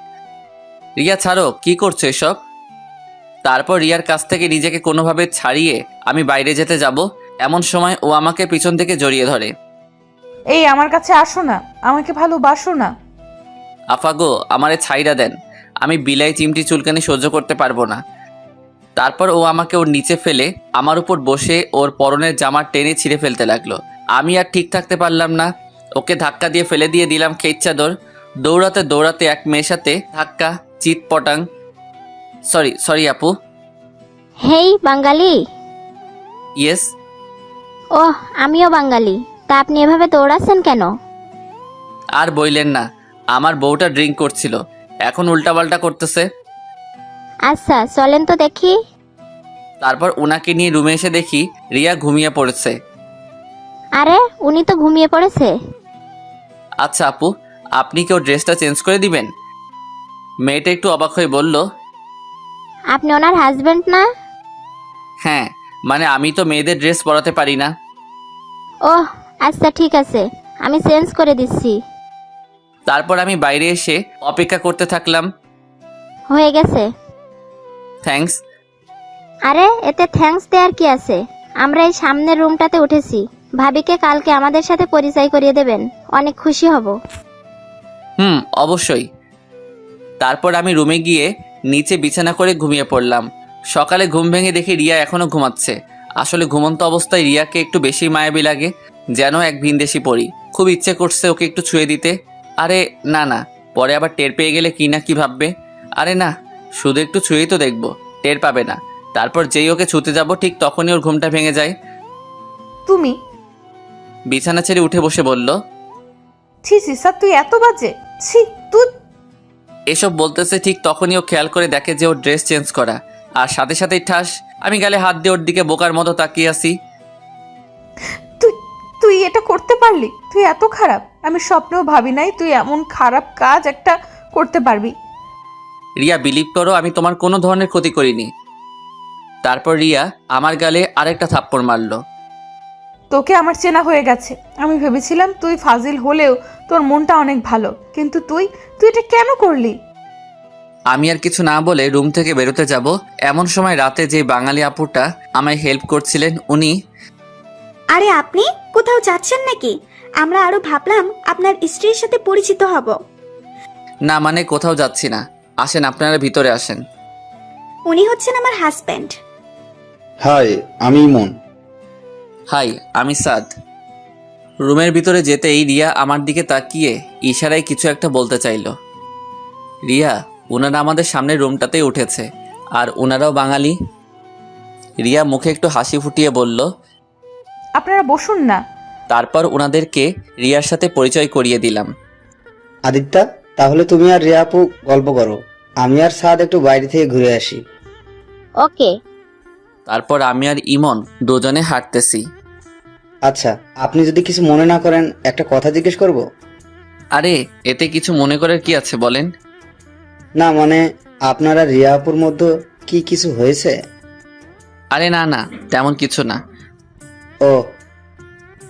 রিয়া ছাড়ো, কি করছো এসব? তারপর রিয়ার কাছ থেকে নিজেকে কোনোভাবে ছাড়িয়ে আমি বাইরে যেতে যাব, এমন সময় ও আমাকে পিছন থেকে জড়িয়ে ধরে।
এই আমার কাছে আসো না, আমাকে ভালোবাসো না।
আফাগো, আমারে ছাইড়া দেন, আমি বিলাই চিমটি চুলকানি সহ্য করতে পারবো না। তারপর ও আমাকে ওর নিচে ফেলে আমার উপর বসে ওর পরনের জামা টেনে ছিঁড়ে ফেলতে লাগলো। আমি আর ঠিক থাকতে পারলাম না, ওকে ধাক্কা দিয়ে ফেলে দিয়ে দিলাম খেত চাদর। দৌড়াতে দৌড়াতে এক মেয়ের সাথে ধাক্কা, চিৎ পটাং। সরি আপু।
হেই বাঙালি।
ইয়েস।
ওহ, আমিও বাঙালি। তা আপনি এভাবে দৌড়াচ্ছেন কেন?
আর বইলেন না, আমার বউটা ড্রিঙ্ক করছিল, এখন উল্টাপাল্টা করতেছে।
আচ্ছা চলেন তো দেখি।
তারপর ওনাকে নিয়ে রুমে এসে দেখি রিয়া ঘুমিয়ে পড়েছে।
আরে উনি তো ঘুমিয়ে পড়েছে।
আচ্ছা আপু, আপনি কি ওর ড্রেসটা চেঞ্জ করে দিবেন? মেয়েটা একটু অবাক হয়ে বলল,
আপনি ওনার হাজবেন্ড না?
হ্যাঁ, মানে আমি তো মেয়েদের ড্রেস পরাতে পারি না।
ওহ আচ্ছা ঠিক আছে, আমি চেঞ্জ করে দিচ্ছি।
তারপর আমি বাইরে এসে অপেক্ষা করতে থাকলাম।
হয়ে গেছে।
থ্যাঙ্কস।
আরে এতে থ্যাঙ্কস দেওয়ার কি আছে? আমরা এই সামনের রুমটাতে উঠেছি। ভাবিকে কালকে আমাদের সাথে পরিচয় করিয়ে দেবেন, অনেক খুশি হব।
অবশ্যই। তারপর আমি রুমে গিয়ে নিচে বিছানা করে ঘুমিয়ে পড়লাম। সকালে ঘুম ভেঙে দেখি রিয়া এখনো ঘুমাচ্ছে। আসলে ঘুমন্ত অবস্থায় রিয়াকে একটু বেশি মায়াবী লাগে, যেন এক ভিনদেশি পড়ি। খুব ইচ্ছে করছে ওকে একটু ছুঁয়ে দিতে। আরে না, পরে আবার টের পেয়ে গেলে কি না কি ভাববে। আরে না, শুধু একটু ছুঁয়েই তো দেখবো, টের পাবে না। তারপর যেই ওকে ছুঁতে যাব ঠিক তখনই ওর ঘুমটা ভেঙে যায়।
তুমি?
বিছানা ছেড়ে উঠে বসে বলল,
ছি ছি স্যার, তুই এত বাজে, ছি তুই।
এসব বলতেছে ঠিক তখনই ও খেয়াল করে দেখে যে ওর ড্রেস চেঞ্জ করা, আর সাথে সাথেই ঠাস। আমি গালে হাত দিয়ে ওর দিকে বোকার মতো তাকিয়ে আসি।
তুই এটা করতে পারলি? তুই এত খারাপ, আমি স্বপ্নেও ভাবি নাই তুই এমন খারাপ কাজ একটা করতে পারবি।
রিয়া, বিলিভ করো আমি তোমার কোনো ধরনের ক্ষতি করিনি। তারপর রিয়া আমার গালে আরেকটা থাপ্পড় মারলো।
তোকে আমার চেনা হয়ে গেছে। আমি ভেবেছিলাম তুই ফাজিল হলেও তোর মনটা অনেক ভালো, কিন্তু তুই এটা কেন করলি?
আমি আর কিছু না বলে রুম থেকে বেরোতে যাব, এমন সময় রাতে যে বাঙালি আপুটা আমায় হেল্প করছিলেন উনি,
আরে আপনি কোথাও যাচ্ছেন নাকি? আমরা আরো ভাবলাম আপনার স্ত্রীর সাথে পরিচিত হব।
না মানে কোথাও যাচ্ছি না, আসেন আপনারা ভিতরে আসেন।
উনি হচ্ছেন আমার হাজবেন্ড।
হাই, আমি ইমন।
হাই, আমি সাদ। রুমের ভিতরে যেতেই রিয়া আমার দিকে তাকিয়ে ইশারায় কিছু একটা বলতে চাইল। রিয়া, ওনারা আমাদের সামনের রুমটাতেই উঠেছে, আর ওনারাও বাঙালি। রিয়া মুখে একটু হাসি ফুটিয়ে বলল,
আপনারা বসুন না।
তারপর ওনাদেরকে রিয়ার সাথে পরিচয় করিয়ে দিলাম।
আদিত্যা, তাহলে তুমি আর রিয়া আপু গল্প করো, আমি আর সাদ একটু বাইরে থেকে ঘুরে আসি।
ওকে।
তারপর আমি আর ইমন দুজনে হাঁটতেছি।
আচ্ছা, আপনি যদি কিছু মনে না করেন একটা কথা জিজ্ঞেস করব?
আরে এতে কিছু মনে করার কি আছে বলেন।
না মানে, আপনারা রিয়া আপুর মধ্যে কি কিছু হয়েছে?
আরে না না, তেমন কিছু না।
ও,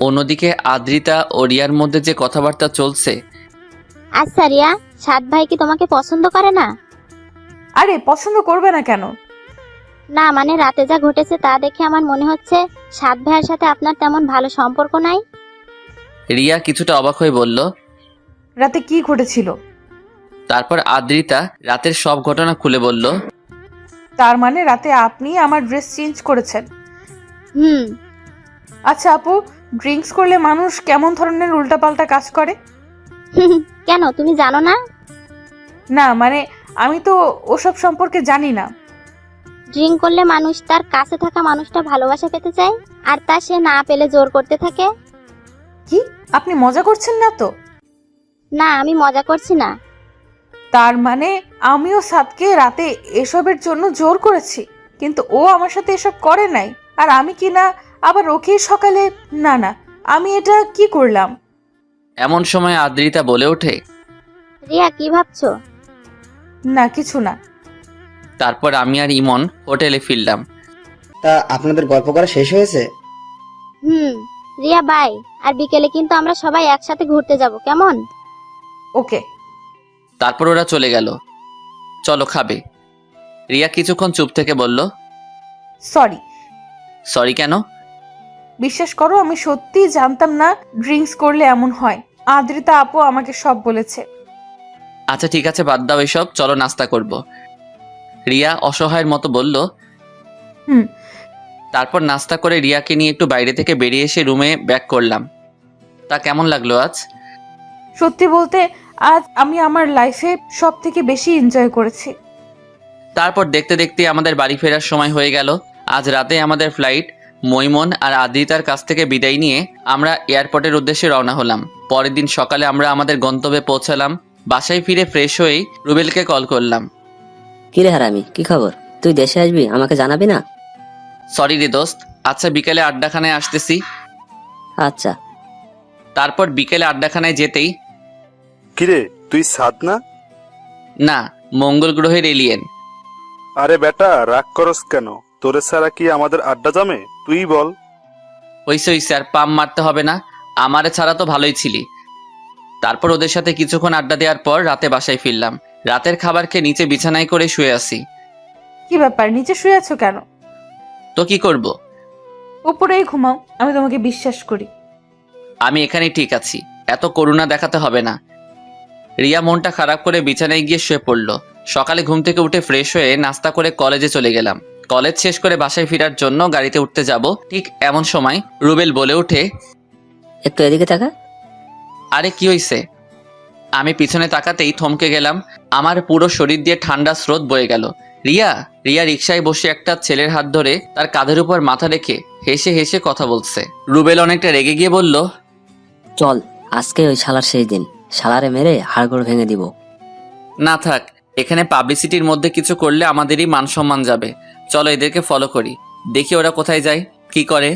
অন্যদিকে আদ্রিতা ও রিয়ার মধ্যে যে কথাবার্তা চলছে।
আচ্ছা রিয়া, সাত ভাই কি তোমাকে পছন্দ করে না?
আরে পছন্দ করবে না কেন?
না মানে রাতে যা ঘটেছে তা দেখে আমার মনে হচ্ছে সাত ভাইয়ের সাথে আপনার তেমন ভালো সম্পর্ক নাই।
রিয়া কিছুটা অবাক হয়ে বলল।
রাতে কি ঘটেছিল?
তারপর আদ্রিতা রাতের সব ঘটনা খুলে বলল।
তার মানে রাতে আপনি আমার ড্রেস চেঞ্জ করেছেন?
হুম।
আচ্ছা আপু, ড্রিঙ্কস করলে মানুষ কেমন ধরনের উল্টাপাল্টা কাজ করে?
কেন তুমি জানো না?
না মানে আমি তো ওসব সম্পর্কে জানি না।
ড্রিঙ্ক করলে মানুষ তার কাছে থাকা মানুষটা ভালোবাসা পেতে চায়, আর তা সে না পেলে জোর করতে থাকে।
কি আপনি মজা করছেন না তো?
না আমি মজা করছি না।
তার মানে আমিও সাদকে রাতে এসবের জন্য জোর করেছি, কিন্তু ও আমার সাথে এসব করে নাই, আর আমি কি না আবার ওকে সকালে? না না, আমি এটা কি করলাম?
এমন সময় আদ্রিতা বলে ওঠে।
রিয়া কি ভাবছো?
না কিছু না।
তারপর আমি আর ইমন হোটেলে ফিরলাম।
তা আপনাদের গল্প করা শেষ হয়েছে?
হুম। রিয়া বাই, আর বিকেলে কিন্তু আমরা সবাই একসাথে ঘুরতে যাব, কেমন?
ওকে।
তারপর ওরা চলে গেল। চলো খাবে। রিয়া কিছুক্ষণ চুপ থেকে বলল।
সরি।
সরি কেন?
বিশ্বাস করো আমি সত্যিই জানতাম না ড্রিঙ্কস করলে এমন হয়। আদ্রিতা আপু আমাকে সব বলেছে।
আচ্ছা ঠিক আছে, বাদ দাও এসব, চলো নাস্তা করব। রিয়া অসহায়ের মতো বলল।
হুম।
তারপর নাস্তা করে রিয়াকে নিয়ে একটু বাইরে থেকে বেরিয়ে এসে রুমে ব্যাক করলাম। তা কেমন লাগলো আজ?
সত্যি বলতে আজ আমি আমার লাইফে সব থেকে বেশি এনজয় করেছি।
তারপর দেখতে দেখতে আমাদের বাড়ি ফেরার সময় হয়ে গেল। আজ রাতে আমাদের ফ্লাইট। মৈমন আর আদ্রিতার কাছ থেকে বিদায় নিয়ে আমরা এয়ারপোর্টের উদ্দেশ্যে রওনা হলাম। পরের দিন সকালে আমরা আমাদের গন্তব্যে পৌঁছালাম। বাসায় ফিরে ফ্রেশ হয়েই রুবেলকে কল করলাম।
কিরে হারামি, কি খবর? তুই দেশে আসবি, আমাকে জানাবি না?
সরি রে দোস্ত, আচ্ছা বিকেলে আড্ডাখানায় আসতেছি।
আচ্ছা।
তারপর বিকেলে আড্ডাখানায় যেতেই।
কিরে তুই সাদ না?
না, মঙ্গল গ্রহের এলিয়েন।
আরে বেটা, রাগ করস কেন? তোরে ছাড়া কি আমাদের আড্ডা জমে? তুই বল।
হইছে হইছে, আর পাম মারতে হবে না, আমারে ছাড়া তো ভালোই ছিলি। তারপর ওদের সাথে কিছুক্ষণ আড্ডা দেওয়ার পর রাতে বাসায় ফিরলাম। রাতের খাবার খেয়ে নিচে বিছানায় করে শুয়ে আছি।
কি ব্যাপার, নিচে শুয়ে আছো কেন?
তো কি করব?
উপরেই ঘুমাও, আমি তোমাকে বিশ্বাস করি।
আমি এখানেই ঠিক আছি, এত করুণা দেখাতে হবে না। রিয়া মনটা খারাপ করে বিছানায় গিয়ে শুয়ে পড়ল। সকালে ঘুম থেকে উঠে ফ্রেশ হয়ে নাস্তা করে কলেজে চলে গেলাম। কলেজ শেষ করে বাসায় ফেরার জন্য গাড়িতে উঠতে যাব, ঠিক এমন সময় রুবেল বলে ওঠে।
একটু এদিকে তাকা।
আরে কি হইছে? আমি পিছনে তাকাতেই থমকে গেলাম। আমার পুরো শরীর দিয়ে ঠান্ডা স্রোত বয়ে গেল। রিয়া রিয়া রিকশায় বসে একটা ছেলের হাত ধরে তার কাঁধের উপর মাথা রেখে হেসে হেসে কথা বলছে। রুবেল অনেকটা রেগে গিয়ে বলল।
চল, আজকে ওই শালার সেই দিন, শালারে মেরে হাড়গোড় ভেঙে দিব।
না থাক, এখানে পাবলিসিটির মধ্যে কিছু করলে আমাদেরই মান সম্মান যাবে। চলো এদেরকে ফলো করি, দেখি ওরা কোথায় যায় কি করে।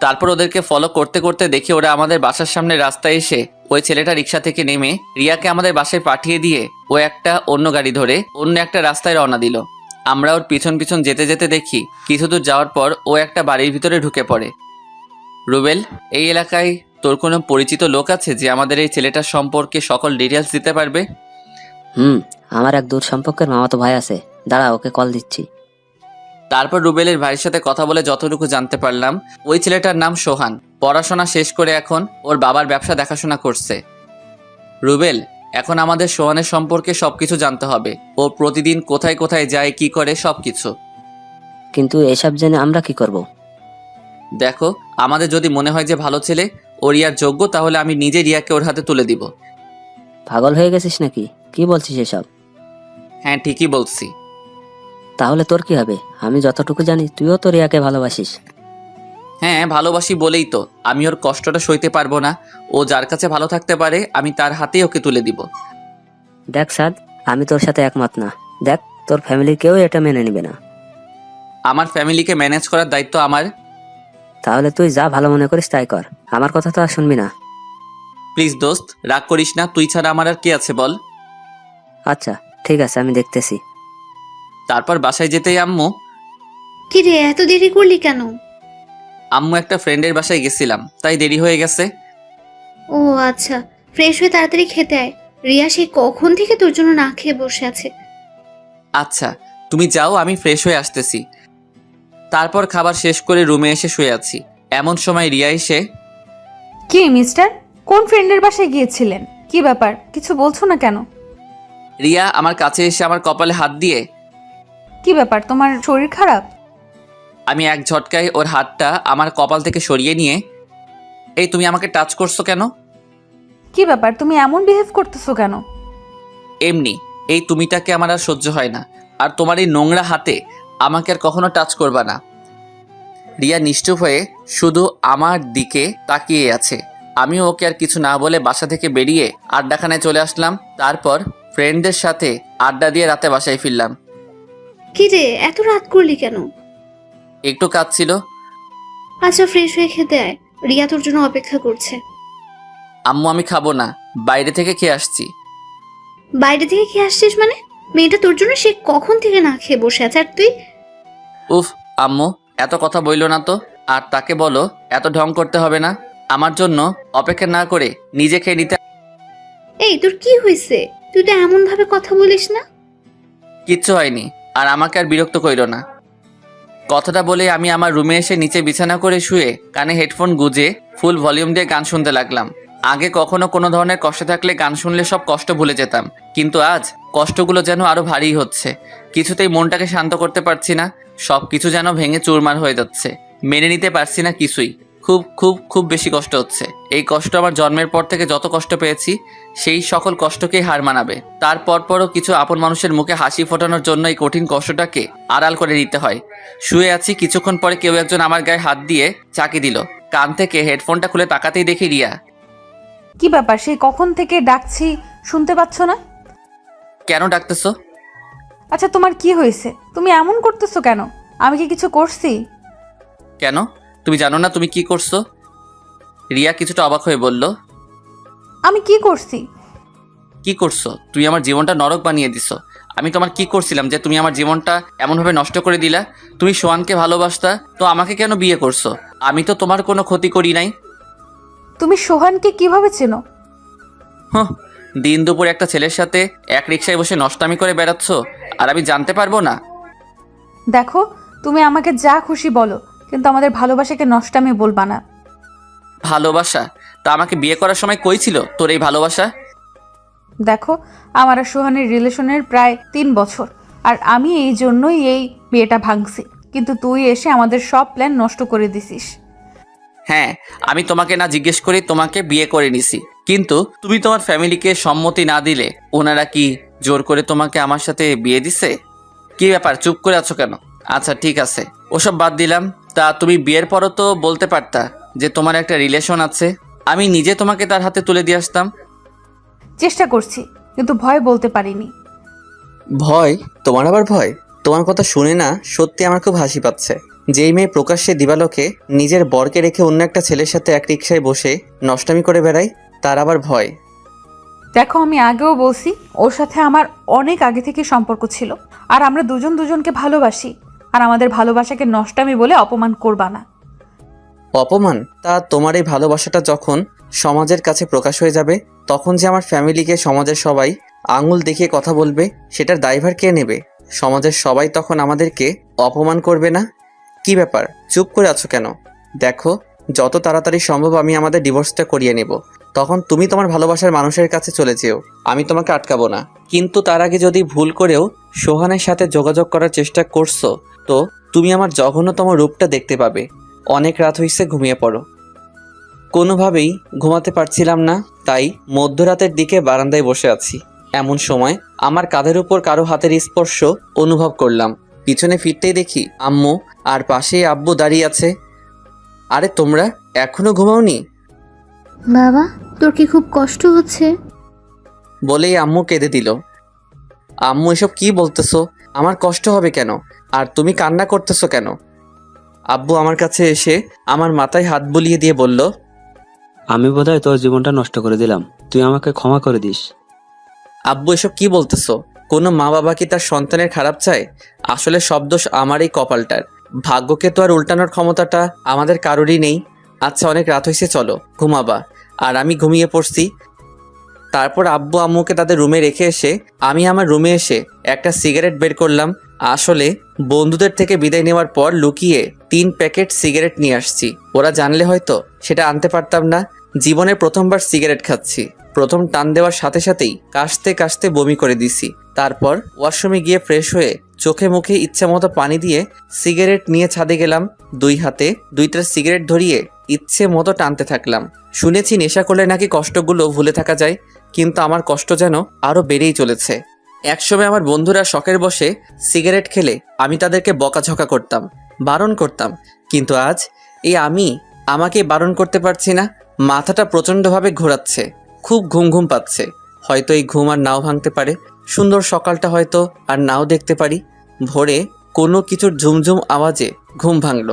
তারপর ওদেরকে ফলো করতে করতে দেখি ওরা আমাদের বাসার সামনে রাস্তায় এসে ওই ছেলেটা রিক্সা থেকে নেমে রিয়াকে আমাদের বাসায় পাঠিয়ে দিয়ে ও একটা অন্য গাড়ি ধরে অন্য একটা রাস্তায় রওনা দিল। আমরা ওর পিছন পিছন যেতে যেতে দেখি কিছু দূর যাওয়ার পর ও একটা বাড়ির ভিতরে ঢুকে পড়ে। রুবেল, এই এলাকায় তোর কোনো পরিচিত লোক আছে যে আমাদের এই ছেলেটার সম্পর্কে সকল ডিটেলস দিতে পারবে?
আমার এক দূর সম্পর্কের মামাতো ভাই আছে, দাঁড়া ওকে কল দিচ্ছি।
তারপর রুবেলের ভাইয়ের সাথে কথা বলে যতটুকু জানতে পারলাম, ওই ছেলেটার নাম সোহান। পড়াশোনা শেষ করে এখন ওর বাবার ব্যবসা দেখাশোনা করছে। রুবেল, এখন আমাদের সোহানের সম্পর্কে সবকিছু জানতে হবে। ও প্রতিদিন কোথায় কোথায় যায়, কি করে, সবকিছু।
কিন্তু এসব জেনে আমরা কি করব?
দেখো, আমাদের যদি মনে হয় যে ভালো ছেলে ও রিয়ার যোগ্য, তাহলে আমি নিজে রিয়াকে ওর হাতে তুলে দিব।
পাগল হয়ে গেছিস নাকি? কি বলছিস এসব?
হ্যাঁ ঠিকই বলছি।
তাহলে তোর কি হবে? আমি যতটুকু জানি তুইও তো রিয়াকে ভালোবাসিস।
হ্যাঁ ভালোবাসি বলেই তো আমি ওর কষ্টটা সইতে পারবো না। ও যার কাছে ভালো থাকতে পারে আমি তার হাতেই ওকে তুলে দিব।
দেখ সাদ, আমি তোর সাথে একমত না। দেখ, তোর ফ্যামিলির কেউ এটা মেনে নিবে না।
আমার ফ্যামিলিকে ম্যানেজ করার দায়িত্ব আমার।
তাহলে তুই যা ভালো মনে করিস তাই কর, আমার কথা তো আর শুনবি না।
প্লিজ দোস্ত, রাগ করিস না, তুই ছাড়া আমার আর কে আছে বল।
আচ্ছা ঠিক আছে, আমি দেখতেছি।
তারপর বাসায় যেতেই আম্মু
কি রে, এত দেরি করলি কেন?
একটা ফ্রেন্ডের বাসায় গেছিলাম, তাই দেরি হয়ে গেছে।
ও আচ্ছা, ফ্রেশ হয়ে তাড়াতাড়ি খেতে আয়। রিয়া সেই কখন থেকে তোর জন্য না খেয়ে বসে আছে।
আচ্ছা তুমি যাও, আমি ফ্রেশ হয়ে আসতেছি। তারপর খাবার শেষ করে রুমে এসে শুয়ে আছি। এমন সময় রিয়া এসে,
কি মিস্টার, কোন ফ্রেন্ডের বাসায় গিয়েছিলেন? কি ব্যাপার, কিছু বলছো না কেন?
রিয়া আমার কাছে এসে আমার কপালে হাত দিয়ে,
কি ব্যাপার, তোমার শরীর খারাপ?
আমি এক ঝটকায় ওর হাতটা আমার কপাল থেকে সরিয়ে নিয়ে, এই তুমি আমাকে টাচ করছো কেন?
কি ব্যাপার, তুমি এমন বিহেভ করতেছো কেন?
এমনি, এই তুমিটাকে আমার আর সহ্য হয় না। আর তোমার এই নোংরা হাতে আমাকে আর কখনো টাচ করবা না। রিয়া নিশ্চুপ হয়ে শুধু আমার দিকে তাকিয়ে আছে। আমিও ওকে আর কিছু না বলে বাসা থেকে বেরিয়ে আড্ডাখানায় চলে আসলাম। তারপর ফ্রেন্ডদের সাথে আড্ডা দিয়ে রাতে বাসায় ফিরলাম।
কি রে, এত রাত করলি কেন?
একটু কাজ ছিল।
আচ্ছা ফ্রেশ হয়ে খেতে আয়, রিয়া তোর জন্য অপেক্ষা করছে।
আম্মু আমি খাবো না, বাইরে থেকে খেয়ে আসছি।
বাইরে থেকে খেয়ে আসছিস মানে? মেয়েটা তোর জন্য সে কখন থেকে না খেয়ে বসে আছে, আর তুই?
উফ আম্মু, এত কথা বইলো না তো। আর তাকে বলো এত ঢং করতে হবে না। আমার জন্য অপেক্ষা না করে নিজে খেয়ে নিতে।
এই তোর কি হয়েছে? তুই তো এমন ভাবে কথা বলিস না।
কিচ্ছু হয়নি, আর আমাকে আর বিরক্ত কইরো না। কথাটা বলে আমি আমার রুমে এসে নিচে বিছানা করে শুয়ে কানে হেডফোন গুজে ফুল ভলিউম দিয়ে গান শুনতে লাগলাম। আগে কখনো কোনো ধরনের কষ্ট থাকলে গান শুনলে সব কষ্ট ভুলে যেতাম, কিন্তু আজ কষ্টগুলো যেন আরো ভারী হচ্ছে। কিছুতেই মনটাকে শান্ত করতে পারছি না, সব কিছু যেন ভেঙে চুরমার হয়ে যাচ্ছে। মেনে নিতে পারছি না কিছুই। খুব খুব খুব বেশি কষ্ট হচ্ছে। এই কষ্ট আমার জন্মের পর থেকে যত কষ্ট পেয়েছি সেই সকল কষ্টকেই হার মানাবে। তারপরও কিছু আপন মানুষের মুখে হাসি ফোটানোর জন্য এই কঠিন কষ্টটাকে আড়াল করে নিতে হয়। শুয়ে আছি, কিছুক্ষণ পরে কেউ একজন আমার গায়ে হাত দিয়ে চাকি দিল। কান থেকে হেডফোনটা খুলে তাকাতেই দেখি রিয়া।
কি ব্যাপার, সেই কখন থেকে ডাকছি শুনতে পাচ্ছ না?
কেন ডাকতেছো?
আচ্ছা তোমার কি হয়েছে, তুমি এমন করতেছো কেন? আমি কি কিছু করছি?
কেন, তুমি জানো না তুমি কি করছো? রিয়া কিছুটা অবাক হয়ে বলল,
আমি কি করছি?
কি করছো? তুমি আমার জীবনটা নরক বানিয়ে দিছো। আমি তোমার কি করছিলাম যে তুমি আমার জীবনটা এমনভাবে নষ্ট করে দিলা? তুমি সোয়ানকে ভালোবাসতা, তো আমাকে কেন বিয়ে করছো? আমি তো তোমার কোনো ক্ষতি করি নাই।
তুমি সোহানকে কিভাবে চেনো?
দিন দুপুর একটা ছেলের সাথে এক রিকশায় বসে নষ্টামি করে বেড়াচ্ছ, আর আমি জানতে পারবো না?
দেখো, তুমি আমাকে যা খুশি বলো, কিন্তু আমাদের ভালোবাসাকে নষ্টামি বলবা না।
ভালোবাসা? তা আমাকে বিয়ে করার সময় কই ছিল তোর এই ভালোবাসা?
দেখো, আমার আর সোহানের রিলেশনের প্রায় 3 বছর, আর আমি এই জন্যই এই বিয়েটা ভাঙছি, কিন্তু তুই এসে আমাদের সব প্ল্যান নষ্ট করে দিছিস।
হ্যাঁ, আমি তোমাকে না জিজ্ঞেস করে তোমাকে বিয়ে করে নিছি, কিন্তু তুমি তোমার ফ্যামিলিকে সম্মতি না দিলে ওনারা কি জোর করে তোমাকে আমার সাথে বিয়ে দিছে? কি ব্যাপার, চুপ করে আছো কেন? আচ্ছা ঠিক আছে, ওসব বাদ দিলাম। তা তুমি বিয়ের পরও তো বলতে পারতা যে তোমার একটা রিলেশন আছে, আমি নিজে তোমাকে তার হাতে তুলে দিয়ে আসতাম।
চেষ্টা করছি, কিন্তু ভয় বলতে পারিনি।
ভয়? তোমার আবার ভয়? তোমার কথা শুনে না সত্যি আমার খুব হাসি পাচ্ছে। যেই মেয়ে প্রকাশ্যে দিবালোকে নিজের বরকে রেখে অন্য একটা ছেলের সাথে এক রিকশায় বসে নষ্টামি করে বেড়ায়, তার আবার ভয়?
দেখো, আমি আগেও বলছি ওর সাথে আমার অনেক আগে থেকে সম্পর্ক ছিল, আর আমরা দুজন দুজনকে ভালোবাসি, আর আমাদের ভালোবাসাকে নষ্টামি বলে অপমান করবা না।
অপমান? তা তোমার এই ভালোবাসাটা যখন সমাজের কাছে প্রকাশ হয়ে যাবে, তখন যে আমার ফ্যামিলিকে সমাজের সবাই আঙুল দেখিয়ে কথা বলবে, সেটার দায়ভার কে নেবে? সমাজের সবাই তখন আমাদেরকে অপমান করবে না? কি ব্যাপার, চুপ করে আছো কেন? দেখো, যত তাড়াতাড়ি সম্ভব আমি আমাদের ডিভোর্সটা করিয়ে নেব, তখন তুমি তোমার ভালোবাসার মানুষের কাছে চলে যেও, আমি তোমাকে আটকাবো না। কিন্তু তার আগে যদি ভুল করেও সোহানের সাথে যোগাযোগ করার চেষ্টা করছো, তো তুমি আমার জঘন্যতম রূপটা দেখতে পাবে। অনেক রাত হয়েছে, ঘুমিয়ে পড়ো। কোনোভাবেই ঘুমাতে পারছিলাম না, তাই মধ্যরাতের দিকে বারান্দায় বসে আছি। এমন সময় আমার কাঁধের উপর কারো হাতের স্পর্শ অনুভব করলাম। পিছনে ফিরতেই দেখি আম্মু, আর পাশেই আব্বু দাঁড়িয়ে আছে। আরে তোমরা এখনো ঘুমাওনি?
বাবা, তোর কি খুব কষ্ট হচ্ছে?
বলেই আম্মু কেঁদে দিল। আম্মু এসব কি বলতেছো? আমার কষ্ট হবে কেন? আর তুমি কান্না করতেছো কেন? আব্বু আমার কাছে এসে আমার মাথায় হাত বুলিয়ে দিয়ে বলল,
আমি বোধহয় তোর জীবনটা নষ্ট করে দিলাম, তুই আমাকে ক্ষমা করে দিস।
আব্বু এসব কি বলতেছো? কোনো মা বাবা কি তার সন্তানের খারাপ চায়? আসলে সব দোষ আমার এই কপালটার। ভাগ্যকে তো আর উল্টানোর ক্ষমতাটা আমাদের কারোরই নেই। আচ্ছা, অনেক রাত হয়েছে, চলো ঘুমাবা। আর আমি ঘুমিয়ে পড়ছি। তারপর আব্বু আম্মুকে তাদের রুমে রেখে এসে আমি আমার রুমে এসে একটা সিগারেট বের করলাম। আসলে বন্ধুদের থেকে বিদায় নেওয়ার পর লুকিয়ে 3 প্যাকেট সিগারেট নিয়ে আসছি। ওরা জানলে হয়তো সেটা আনতে পারতাম না। জীবনে প্রথমবার সিগারেট খাচ্ছি। প্রথম টান দেওয়ার সাথে সাথেই কাশতে কাশতে বমি করে দিছি। তারপর ওয়াশরুমে গিয়ে ফ্রেশ হয়ে চোখে মুখে ইচ্ছা মতো পানি দিয়ে সিগারেট নিয়ে ছাদে গেলাম। 2 হাতে 2টা সিগারেট ধরিয়ে ইচ্ছে মতো টানতে থাকলাম। শুনেছি নেশা করলে নাকি কষ্টগুলো ভুলে থাকা যায়, কিন্তু আমার কষ্ট যেন আরো বেড়েই চলেছে। একসময় আমার বন্ধুরা শখের বসে সিগারেট খেলে আমি তাদেরকে বকাঝকা করতাম, বারণ করতাম, কিন্তু আজ আমাকে বারণ করতে পারছি না। মাথাটা প্রচণ্ডভাবে ঘোরাচ্ছে, খুব ঘুম ঘুম পাচ্ছে। হয়তো এই ঘুম আর নাও ভাঙতে পারে। সুন্দর সকালটা হয়তো আর নাও দেখতে পারি। ভোরে কোনো কিছুর ঝুমঝুম আওয়াজে ঘুম ভাঙল।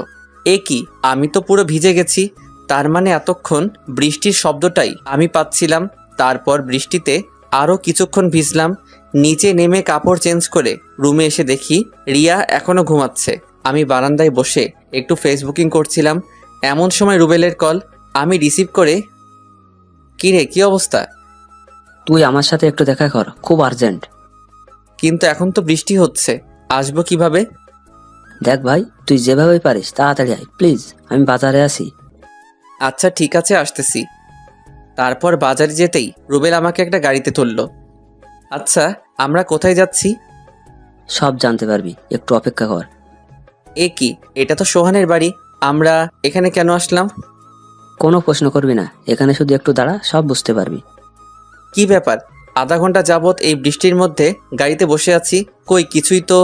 এ কি, আমি তো পুরো ভিজে গেছি। তার মানে এতক্ষণ বৃষ্টির শব্দটাই আমি পাচ্ছিলাম। তারপর বৃষ্টিতে আরও কিছুক্ষণ ভিজলাম। নিচে নেমে কাপড় চেঞ্জ করে রুমে এসে দেখি রিয়া এখনো ঘুমাচ্ছে। আমি বারান্দায় বসে একটু ফেসবুকিং করছিলাম। এমন সময় রুবেলের কল। আমি রিসিভ করে, কি রে, কি অবস্থা?
তুই আমার সাথে একটু দেখা কর, খুব আর্জেন্ট।
কিন্তু এখন তো বৃষ্টি হচ্ছে, আসবো কিভাবে?
দেখ ভাই, তুই যেভাবে পারিস তাড়াতাড়ি আয় প্লিজ, আমি বাজারে আছি।
আচ্ছা ঠিক আছে, আসতেছি। তারপর বাজারে যেতেই রুবেল আমাকে একটা গাড়িতে তুলল। আচ্ছা, আমরা কোথায় যাচ্ছি?
সব জানতে পারবি, একটু অপেক্ষা কর।
এ কি, এটা তো সোহানের বাড়ি। আমরা এখানে কেন আসলাম?
কোনো প্রশ্ন করবি না, এখানে শুধু একটু দাঁড়া, সব বুঝতে পারবি।
কি ব্যাপার? আধা ঘন্টা যাবৎ এই বৃষ্টির মধ্যে গাড়িতে বসে আছি, কই কিছুই তো।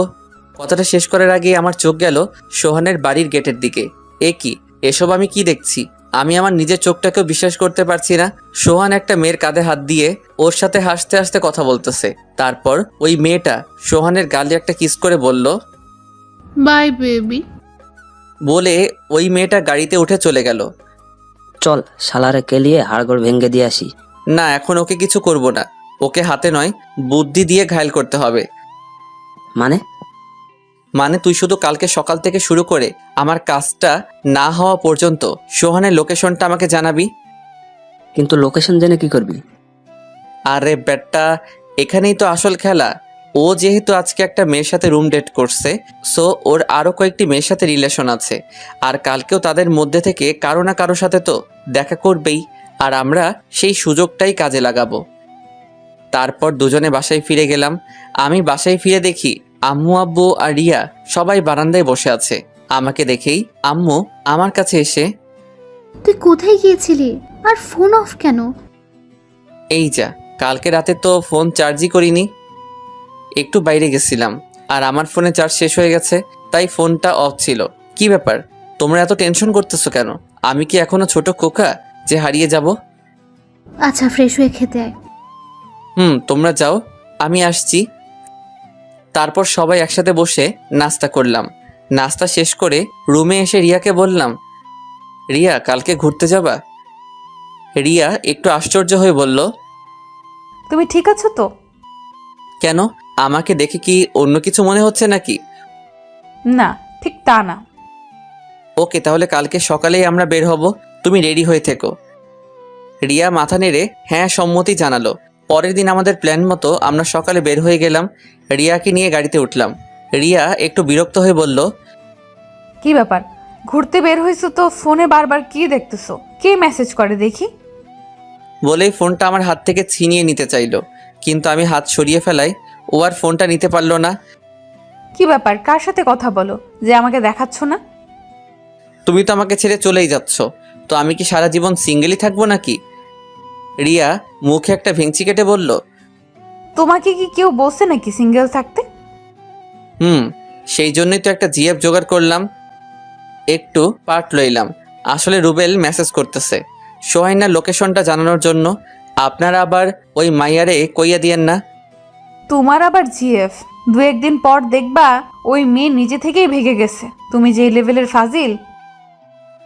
কথাটা শেষ করার আগে আমার চোখ গেল সোহানের বাড়ির গেটের দিকে। এ কি, এসব আমি কি দেখছি? আমি আমার নিজের চোখটাকেও বিশ্বাস করতে পারছি না। সোহান একটা মেয়ের কাঁধে হাত দিয়ে ওর সাথে হাসতে হাসতে কথা বলতেছে। তারপর ওই মেয়েটা সোহানের গালে একটা কিস করে বলল,
বাই বেবি।
বলে ওই মেয়েটা গাড়িতে উঠে চলে গেল।
চল শালারে কেলিয়ে হাড়গোড় ভেঙে দিয়ে আসি।
না, এখন ওকে কিছু করব না। ওকে হাতে নয়, বুদ্ধি দিয়ে ঘায়েল করতে হবে। মানে তুই শুধু কালকে সকাল থেকে শুরু করে আমার কাজটা না হওয়া পর্যন্ত সোহানের লোকেশনটা আমাকে জানাবি।
কিন্তু লোকেশন জেনে কি করবি?
আরে বেটা, এখানেই তো আসল খেলা। ও যেহেতু আজকে একটা মেয়ের সাথে রুম ডেট করছে, সো ওর আরও কয়েকটি মেয়ের সাথে রিলেশন আছে। আর কালকেও তাদের মধ্যে থেকে কারো না কারো সাথে তো দেখা করবেই। আর আমরা সেই সুযোগটাই কাজে লাগাবো। তারপর দুজনে বাসায় ফিরে গেলাম। আমি বাসায় ফিরে দেখি আম্মু, আব্বু আর রিয়া সবাই বারান্দায় বসে আছে। আমাকে দেখেই আম্মু আমার কাছে এসে,
তুই কোথায় গিয়েছিলি আর ফোন অফ কেন?
এই যা, কালকে রাতে তো ফোন চার্জই করিনি, একটু বাইরে গেছিলাম আর আমার ফোনে চার্জ শেষ হয়ে গেছে, তাই ফোনটা অফ ছিল। কি ব্যাপার, তোমরা এত টেনশন করতেছো কেন? আমি কি এখনো ছোট খোকা যে হারিয়ে যাব?
আচ্ছা, ফ্রেশ হয়ে খেতে আয়।
তোমরা যাও, আমি আসছি। তারপর সবাই একসাথে বসে নাস্তা করলাম। নাস্তা শেষ করে রুমে এসে রিয়াকে বললাম, রিয়া, কালকে ঘুরতে যাবা? রিয়া একটু আশ্চর্য হয়ে বলল,
তুমি ঠিক আছো তো?
কেন, আমাকে দেখে কি অন্য কিছু মনে হচ্ছে নাকি?
না, ঠিক তা না।
ওকে, তাহলে কালকে সকালেই আমরা বের হব, তুমি রেডি হয়ে থেকো। রিয়া মাথা নেড়ে হ্যাঁ সম্মতি জানালো। পরের দিন আমাদের প্ল্যান মতো আমরা সকালে বের হয়ে গেলাম। রিয়াকে নিয়ে গাড়িতে উঠলাম। রিয়া একটু বিরক্ত হয়ে বলল,
কি ব্যাপার, ঘুরতে বের হয়েছো তো ফোনে বারবার কি দেখতেছো? কে মেসেজ করে দেখি?
বলেই ফোনটা আমার হাত থেকে ছিনিয়ে নিতে চাইলো, কিন্তু আমি হাত সরিয়ে ফেলাই ও আর ফোনটা নিতে পারলো না।
কি ব্যাপার, কার সাথে কথা বলো যে আমাকে দেখাচ্ছ না?
তুমি তো আমাকে ছেড়ে চলেই যাচ্ছ, তো আমি কি সারা জীবন সিঙ্গেলই থাকবো নাকি? রিয়া মুখে একটা ভেঙচি কেটে বলল,
তোমাকে কি কেউ বলছে নাকি সিঙ্গেল থাকতে?
সেই জন্যই তো একটা জিএফ জোগাড় করলাম, একটু পার্ট লইলাম। আসলে রুবেল মেসেজ করতেছে সোহাইনার লোকেশনটা জানানোর জন্য। আপনারা আবার ওই মাইয়ারে কইয়া দিয়েন না।
তোমার আবার জিএফ, 2-1 দিন পর দেখবা ওই মেয়ে নিজে থেকেই ভেগে গেছে তুমি যেই লেভেলের ফাজিল।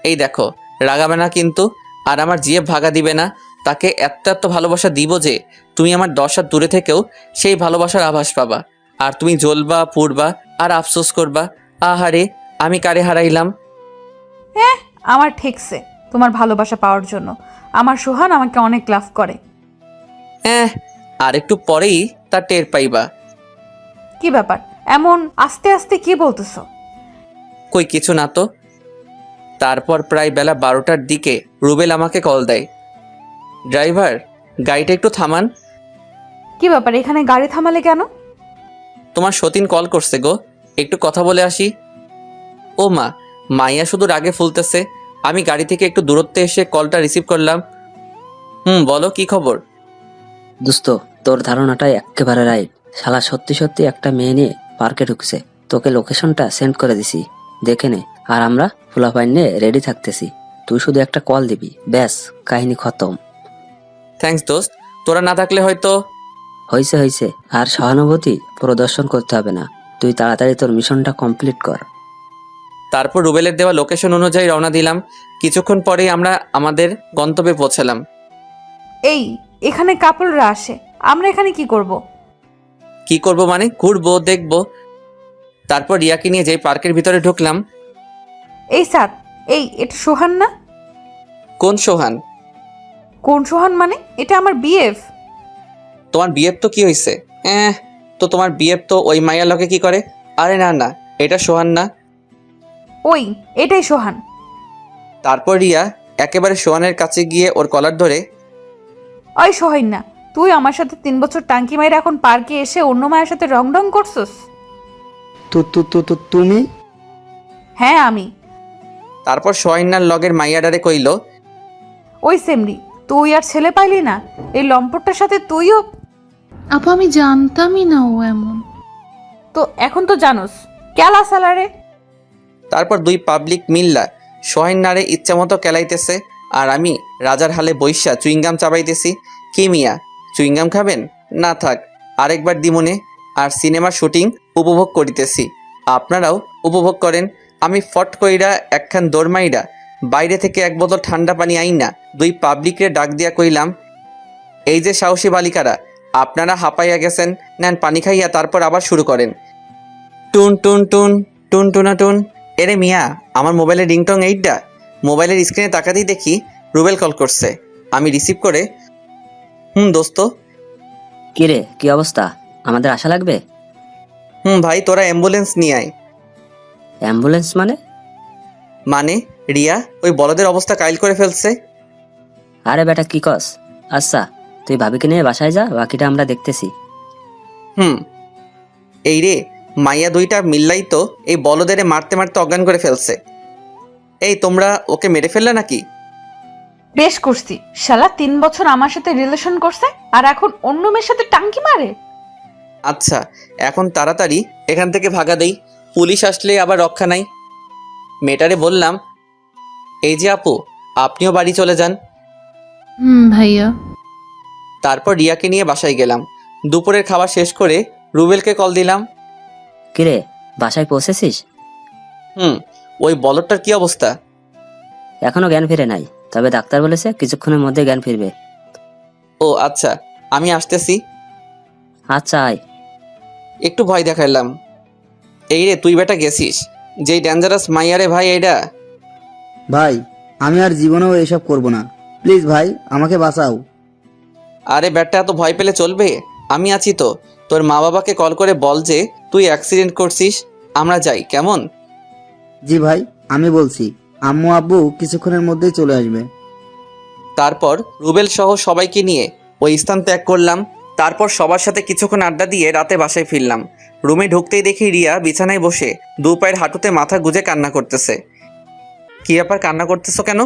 এই দেখো, রাগাবে না কিন্তু। আর আমার জিএফ ভাগা দিবে না। তাকে এত এত ভালোবাসা দিব যে তুমি আমার 10 হাত দূরে থেকেও সেই ভালোবাসার আভাস পাবা। আর তুমি জ্বলবা, পুড়বা আর আফসোস করবা, আহারে আমি কারে হারাইলাম।
হ্যাঁ, আমার ঠেকছে তোমার ভালোবাসা পাওয়ার জন্য। আমার সোহান আমাকে অনেক লাভ করে।
হ্যাঁ, আর একটু পরেই তা টের পাইবা।
কি ব্যাপার এমন আস্তে আস্তে কি বলতেছো?
কই কিছু না তো। তারপর প্রায় বেলা 12টার দিকে রুবেল আমাকে কল দেয়। ড্রাইভার, গাড়িটা একটু থামান।
কি ব্যাপার এখানে গাড়ি থামালে কেন?
তোমার সতীন কল করছে গো, একটু কথা বলে আসি। ও মা, মাইয়া শুধু রাগে ফুলতেছে। আমি গাড়ি থেকে একটু দূরত্বে এসে কলটা রিসিভ করলাম। বলো কি খবর?
দোস্ত, তোর ধারণাটাই একেবারে রাইট। শালা সত্যি সত্যি একটা মেয়ে নিয়ে পার্কে ঢুকছে। তোকে লোকেশনটা সেন্ড করে দিছি, দেখে নে। আর আমরা ফুলাফাইন নিয়ে রেডি থাকতেছি। তুই শুধু একটা কল দিবি, ব্যাস কাহিনী খতম।
থ্যাঙ্কস দোস্ত, তোরা না থাকলে হয়তো।
হয়েছে, আর সহানুভূতি প্রদর্শন করতে হবে না। তুই তাড়াতাড়ি তোর মিশনটা কমপ্লিট কর।
তারপর রুবেলের দেওয়া লোকেশন অনুযায়ী রওনা দিলাম। কিছুক্ষণ পরেই আমরা আমাদের গন্তব্যে পৌঁছালাম।
এই এখানে কাপলরা আসে, আমরা এখানে কি করব?
কি করব মানে? ঘুরবো, দেখবো। তারপর রিয়াকে নিয়ে যেই পার্কের ভিতরে ঢুকলাম।
এই সাত, এটা সোহান না?
কোন সোহান?
কোন সোহান মানে? এটা আমার বিএফ।
তোমার বিয়ের তো কি হয়েছে? তো তোমার বিয়ের তো ওই মাইয়া লকে কি করে? আরে না না, এটা সোহান না।
এটাই সোহান।
তারপর রিয়া একেবারে সোহানের কাছে গিয়ে ওর কলার ধরে,
ওই সোহান না, তুই আমার সাথে 3 বছর টাঙ্কি মাইরা এখন পার্কে এসে অন্য মায়ের সাথে রং করছস?
তুমি?
হ্যাঁ আমি।
তারপর সোহাইনার লগের মাইয়াডারে কইল,
ওই সেমরি, তুই আর ছেলে পাইলি না? এই লম্পটটার সাথে তুইও?
আপু আমি জানতামই না ও এমন।
তো এখন তো জানোস, কেলা সালারে।
তারপর 2 পাবলিক মিল্লা সোহাইনারে ইচ্ছামতো কেলাইতেছে। আর আমি রাজার হালে বৈশা চুইংগাম চাবাইতেছি। কি মিয়া, চুইংগাম খাবেন? না থাক, আরেকবার দিমনে। আর সিনেমার শুটিং উপভোগ করিতেছি, আপনারাও উপভোগ করেন। আমি ফট কইরা একখান দৌড়মাইরা বাইরে থেকে 1 বোতল ঠান্ডা পানি আইনা 2 পাবলিকরে ডাক দিয়া কইলাম, এই যে সাহসী বালিকারা, আপনারা হাঁপাইয়া গেছেন, নেন পানি খাইয়া তারপর আবার শুরু করেন। টুন টুন টুন টুন টুনা টুন। এরে মিয়া, আমার মোবাইলের রিংটং এইটা। মোবাইলের স্ক্রিনে তাকাতেই দেখি রুবেল কল করছে। আমি রিসিভ করে, দোস্ত।
কিরে, কি অবস্থা? আমাদের আশা লাগবে?
ভাই, তোরা অ্যাম্বুলেন্স নিয়ে আয়।
অ্যাম্বুলেন্স মানে?
মানে রিয়া ওই বলদের অবস্থা কাইল করে ফেলছে।
আরে বেটা কি কস? আচ্ছা, তুই ভাবিকে নিয়ে বাসায় যা, বাকিটা আমরা দেখতেছি।
এই রে, মাইয়া 2টা মিল্লাই তো এই বলদের মারতে মারতে অজ্ঞান করে ফেলছে। এই তোমরা ওকে মেরে ফেললে নাকি?
বেশ করছি, শালা 3 বছর আমার সাথে রিলেশন করছে আর এখন অন্য মেয়ের সাথে টাঙ্কি মারে।
আচ্ছা, এখন তাড়াতাড়ি এখান থেকে ভাগা দেই, পুলিশ আসলে আবার রক্ষা নাই। মেয়েটারে বললাম, এই যে আপু, আপনিও বাড়ি চলে যান।
ভাইয়া।
তারপর রিয়াকে নিয়ে বাসায় গেলাম। দুপুরের খাবার শেষ করে রুবেলকে কল দিলাম।
কিরে, বাসায় পৌঁছেছিস?
ওই বলদটার কি অবস্থা?
এখনো জ্ঞান ফিরে নাই, তবে ডাক্তার বলেছে কিছুক্ষণের মধ্যে জ্ঞান ফিরবে।
ও আচ্ছা, আমি আসতেছি।
আচ্ছা আয়।
একটু ভয় দেখাইলাম। এই রে, তুই বেটা গেছিস যেই ডেঞ্জারাস মাইয়ারে ভাই। এইটা
ভাই, আমি আর জীবনেও এসব করব না। প্লিজ ভাই, আমাকে বাঁচাও।
আরে বেটা, এত ভয় পেলে চলবে? আমি আছি তো। তোর মা বাবাকে কল করে বল যে তুই অ্যাক্সিডেন্ট করছিস, আমরা যাই, কেমন?
জি ভাই, আমি বলছি। আম্মু আব্বু কিছুক্ষণের মধ্যেই চলে আসবে।
তারপর রুবেল সহ সবাইকে নিয়ে ওই স্থান ত্যাগ করলাম। তারপর সবার সাথে কিছুক্ষণ আড্ডা দিয়ে রাতে বাসায় ফিরলাম। রুমে ঢুকতেই দেখি রিয়া বিছানায় বসে 2 পায়ের হাঁটুতে মাথা গুজে কান্না করতেছে। কি ব্যাপার, কান্না করতেছো কেন?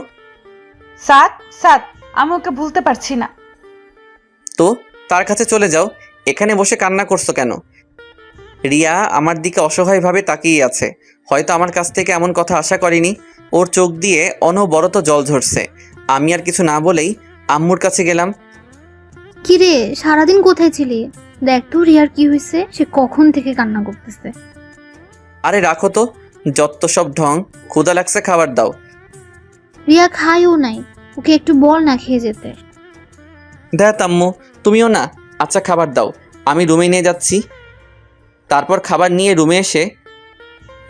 সাত, আমি ওকে ভুলতে পারছি না।
তো তার কাছে চলে যাও, এখানে বসে কান্না করছো কেন? রিয়া আমার দিকে অসহায়ভাবে তাকিয়ে আছে। হয়তো আমার কাছ থেকে এমন কথা আশা করেনি। ওর চোখ দিয়ে অনবরত জল ঝরছে। আমি আর কিছু না বলেই আম্মুর কাছে গেলাম।
কিরে সারাদিন কোথায় ছিলি? দেখ তো রিয়ার কি হয়েছে, সে কখন থেকে কান্না করতেছে।
আরে রাখো তো, যত সব ঢং। ক্ষুধা লাগছে, খাবার দাও।
রিয়া খায়ও নাই, ওকে একটু বল না খেয়ে যেতে।
দেখ আম্মু, তুমিও না। আচ্ছা খাবার দাও, আমি রুমে নিয়ে যাচ্ছি। তারপর খাবার নিয়ে রুমে এসে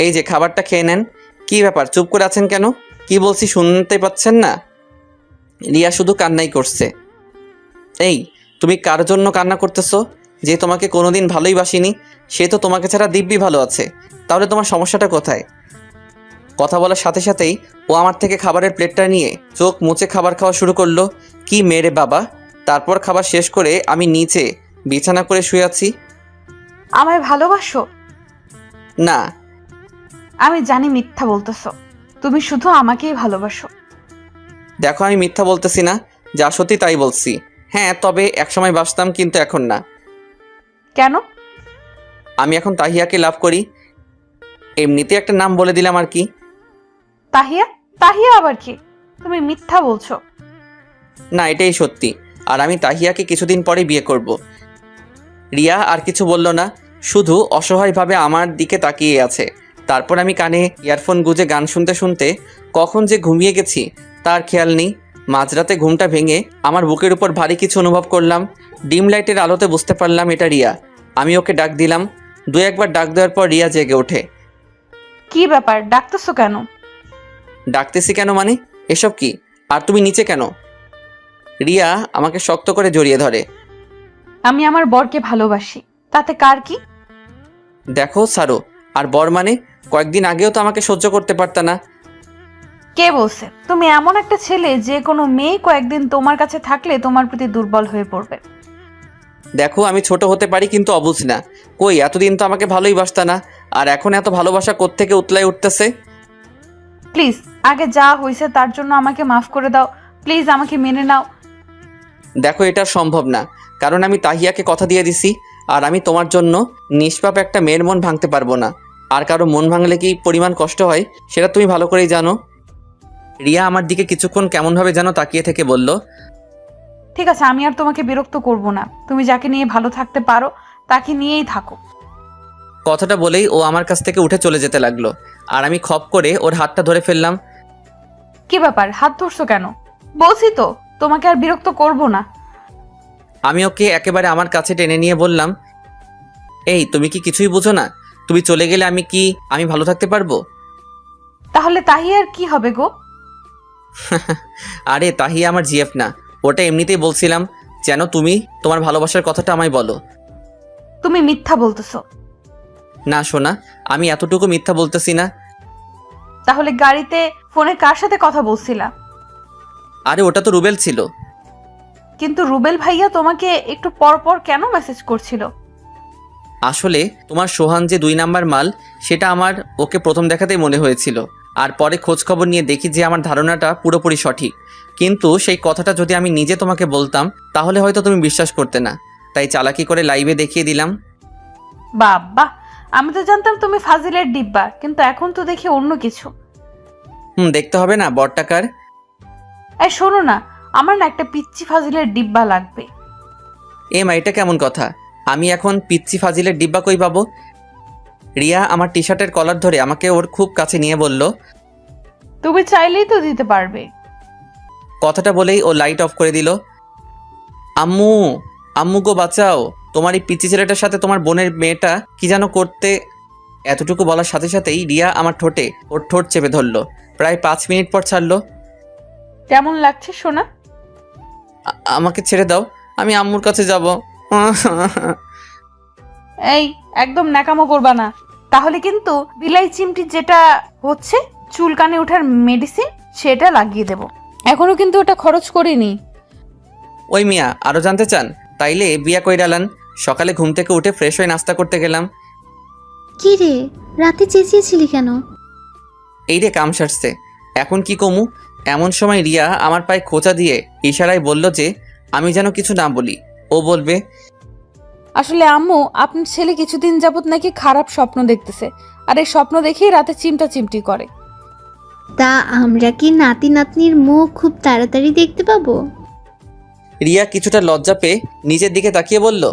এই যে খাবারটা খেয়ে নেন। কি ব্যাপার, চুপ করে আছেন কেন? কি বলছি শুনতে পাচ্ছেন না? রিয়া শুধু কান্নাই করছে। এই, তুমি কার জন্য কান্না করতেছো? যে তোমাকে কোনোদিন ভালোই বাসিনি, সে তো তোমাকে ছাড়া দিব্যি ভালো আছে। তাহলে তোমার সমস্যাটা কোথায়? কথা বলার সাথে সাথেই ও আমার থেকে খাবারের প্লেটটা নিয়ে চোখ মুছে খাবার খাওয়া শুরু করলো। কি মেরে বাবা! তারপর খাবার শেষ করে আমি নিচে বিছানা করে শুয়ে আছি।
আমায় ভালোবাসো?
না।
আমি জানি মিথ্যা বলতেছো, তুমি শুধু আমাকেই ভালোবাসো।
দেখো, আমি মিথ্যা বলতেছি না, যা সত্যি তাই বলছি। হ্যাঁ, তবে একসময় বাসতাম, কিন্তু এখন না।
কেন?
আমি এখন তাহিয়াকে লাভ করি। এমনিতে একটা নাম বলে দিলাম আর কি।
তাহিয়া? তাহিয়া আবার কি? তুমি মিথ্যা বলছো।
না, এটাই সত্যি। আর আমি তাহিয়াকে কিছুদিন পরে বিয়ে করব। রিয়া আর কিছু বলল না, শুধু অসহায়ভাবে আমার দিকে তাকিয়ে আছে। তারপর আমি কানে ইয়ারফোন গুঁজে গান শুনতে শুনতে কখন যে ঘুমিয়ে গেছি তার খেয়াল নেই। মাঝরাতে ঘুমটা ভেঙে আমার বুকের উপর ভারী কিছু অনুভব করলাম। ডিম লাইটের আলোতে বুঝতে পারলাম এটা রিয়া। আমি ওকে ডাক দিলাম। দু একবার ডাক দেওয়ার পর রিয়া জেগে ওঠে।
কি ব্যাপার, ডাকতেছো কেন?
ডাকতেছি কেন মানে? এসব কি? আর তুমি নিচে কেন? রিয়া আমাকে শক্ত করে জড়িয়ে ধরে।
আমি আমার বরকে ভালোবাসি, তাতে কার কি?
দেখো সারো, আর বর মানে? কয়েকদিন আগেও তো আমাকে সহ্য করতে পারতা না।
কে বলছে? তুমি এমন একটা ছেলে যে কোনো মেয়ে কয়েকদিন তোমার কাছে থাকলে তোমার প্রতি দুর্বল হয়ে পড়বে।
দেখো, আমি ছোট হতে পারি কিন্তু অবুঝ না। কই, এতদিন তো আমাকে ভালোই বাসতা না, আর এখন এত ভালোবাসা কোত্থেকে উতলায় উঠতেছে?
প্লিজ, আগে যা হয়েছে তার জন্য আমাকে মাফ করে দাও। প্লিজ আমাকে মেনে নাও।
দেখো, এটা সম্ভব না, কারণ আমি তাহিয়াকে কথা দিয়ে দিছি। আর আমি তোমার জন্য নিষ্পাপ একটা মেয়ের মন ভাঙতে পারবো না। আর কারো মন ভাঙলে কি পরিমাণ কষ্ট হয় সেটা তুমি ভালো করেই জানো। রিয়া আমার দিকে কিছুক্ষণ কেমনভাবে যেন তাকিয়ে থেকে বলল,
ঠিক আছে, আমি আর তোমাকে বিরক্ত করব না। তুমি যাকে নিয়ে ভালো থাকতে পারো তাকে নিয়েই থাকো।
কথাটা বলেই ও আমার কাছ থেকে উঠে চলে যেতে লাগলো। আর আমি খপ করে ওর হাতটা ধরে ফেললাম।
কি ব্যাপার, হাত ধরছো কেন? বলছি তো তোমাকে আর বিরক্ত করব না।
আমি ওকে একেবারে আমার কাছে টেনে নিয়ে বললাম, এই তুমি কি কিছুই বুঝো না? তুমি চলে গেলে আমি ভালো থাকতে পারবো?
তাহলে তাহিয়ার কি হবে গো?
আরে তাহিয়া আমার জিএফ না, ওটা এমনিতেই বলছিলাম যেন তুমি তোমার ভালোবাসার কথাটা আমায় বলো।
তুমি মিথ্যা বলতেছো।
না সোনা, আমি এতটুকু মিথ্যা বলতেছি না।
তাহলে গাড়িতে ফোনে কার সাথে কথা বলছিলা?
আরে ওটা তো রুবেল ছিল।
কিন্তু রুবেল ভাইয়া তোমাকে একটু পর পর কেন মেসেজ করছিল?
আসলে তোমার সোহান যে 2 নাম্বার মাল, সেটা আমার ওকে প্রথম দেখাতেই মনে হয়েছিল। আর পরে খোঁজ খবর নিয়ে দেখি যে আমার ধারণাটা পুরোপুরি সঠিক। কিন্তু সেই কথাটা যদি আমি নিজে তোমাকে বলতাম তাহলে হয়তো তুমি বিশ্বাস করতে না। তাই চালাকি করে লাইভে দেখিয়ে দিলাম।
বাবা, আমি তো জানতাম তুমি ফাজিলের ডিব্বা, কিন্তু এখন তো দেখি অন্য কিছু।
দেখতে হবে না বড়টাকার।
এই শোনো না, আমার না একটা পিচ্চি ফাজিলের ডিব্বা লাগবে।
এটা কেমন কথা? আমি এখন পিচ্চি ফাজিলের ডিব্বা কই পাবো? রিয়া আমার টি শার্টের কলার ধরে আমাকে ওর খুব কাছে নিয়ে বলল,
তুমি চাইলেই তো দিতে পারবে।
কথাটা বলেই ও লাইট অফ করে দিল। আম্মু, আম্মু গো বাঁচাও, তোমার এই পিচ্চি ছেলেটার সাথে তোমার বোনের মেয়েটা কি যেন করতে। এতটুকু বলার সাথে সাথেই রিয়া আমার ঠোঁটে ওর ঠোঁট চেপে ধরলো। প্রায় 5 মিনিট পর ছাড়লো।
কেমন লাগছে সোনা?
আমাকে ছেড়ে দাও, আমি আম্মুর কাছে যাব।
এই, একদম ন্যাকামো করবা না, তাহলে কিন্তু বিলাই চিমটি যেটা হচ্ছে চুলকানে ওঠার মেডিসিন সেটা লাগিয়ে দেব। এখনো কিন্তু ওটা খরচ করিনি।
ওই মিয়া, আরো জানতে চান? তাইলে বিয়া কইরালান। সকালে ঘুম থেকে উঠে ফ্রেশ হয়ে নাস্তা করতে গেলাম।
কি রে, রাতে চেঁচিয়েছিলি কেন?
এই রে কাম সারছে, এখন কি কমু? এমন সময় রিয়া আমার পায়ে খোঁচা দিয়ে ইশারায় বলল যে আমি যেন কিছু না বলি। ও বলবে,
আসলে আম্মু, আপনার ছেলে কিছুদিন যাবত নাকি খারাপ স্বপ্ন দেখতেছে, আর এই স্বপ্ন দেখেই রাতে চিমটা চিমটি করে।
তা আমরা কি নাতি নাতনির মুখ খুব তাড়াতাড়ি দেখতে পাবো?
রিয়া কিছুটা লজ্জা পেয়ে নিজের দিকে তাকিয়ে বলল,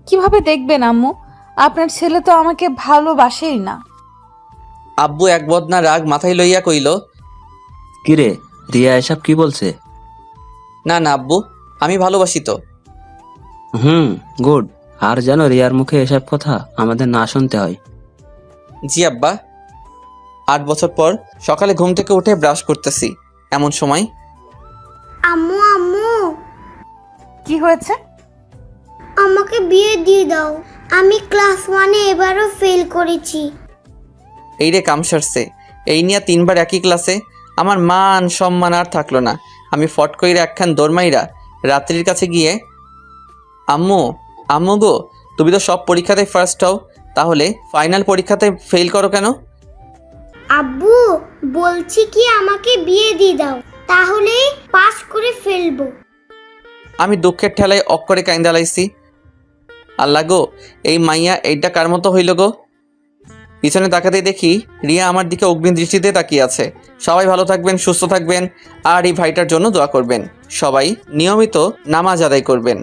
কিভাবে দেখবেন আম্মু? আপনার ছেলে তো আমাকে ভালোবাসেই না।
আব্বু এক বদনা রাগ মাথায় লইয়া কইল,
কিরে রিয়া এসব কি বলছে?
না না আব্বু, আমি ভালোবাসি তো।
গুড। আর যেন রিয়ার মুখে এসব কথা আমাদের না শুনতে হয়।
জি আব্বা। 8 বছর পর সকালে ঘুম থেকে উঠে ব্রাশ করতেছি, এমন সময়
আম্মু আম্মু,
কি হয়েছে?
আমাকে বিয়ে দিয়ে দাও। আমি ক্লাস 1-এ এবারও ফেল করেছি।
এই রে কাম সারছে, এই নিয়ে 3 বার একই ক্লাসে। আমার মান সম্মান আর থাকলো না। আমি ফট কইরা একখান দৌড়মাইরা রাত্রির কাছে গিয়ে, আম্মু আম্মু গো, তুমি তো সব পরীক্ষাতে ফার্স্ট হও, তাহলে ফাইনাল পরীক্ষাতে ফেল করো কেন?
আব্বু বলছি কি আমাকে বিয়ে দিয়ে দাও, তাহলে পাস করে ফেলবো।
আমি দুঃখের ঠেলায় অক্ষরে কাইন্দা লাইছি। আল্লাহ গো, এই মাইয়া এইটা কার মতো হইল গো। পিছনে তাকাতেই দেখি রিয়া আমার দিকে অগ্নি দৃষ্টিতে তাকিয়ে আছে। সবাই ভালো থাকবেন, সুস্থ থাকবেন, আর এই ভাইটার জন্য দোয়া করবেন। সবাই নিয়মিত নামাজ আদায় করবেন।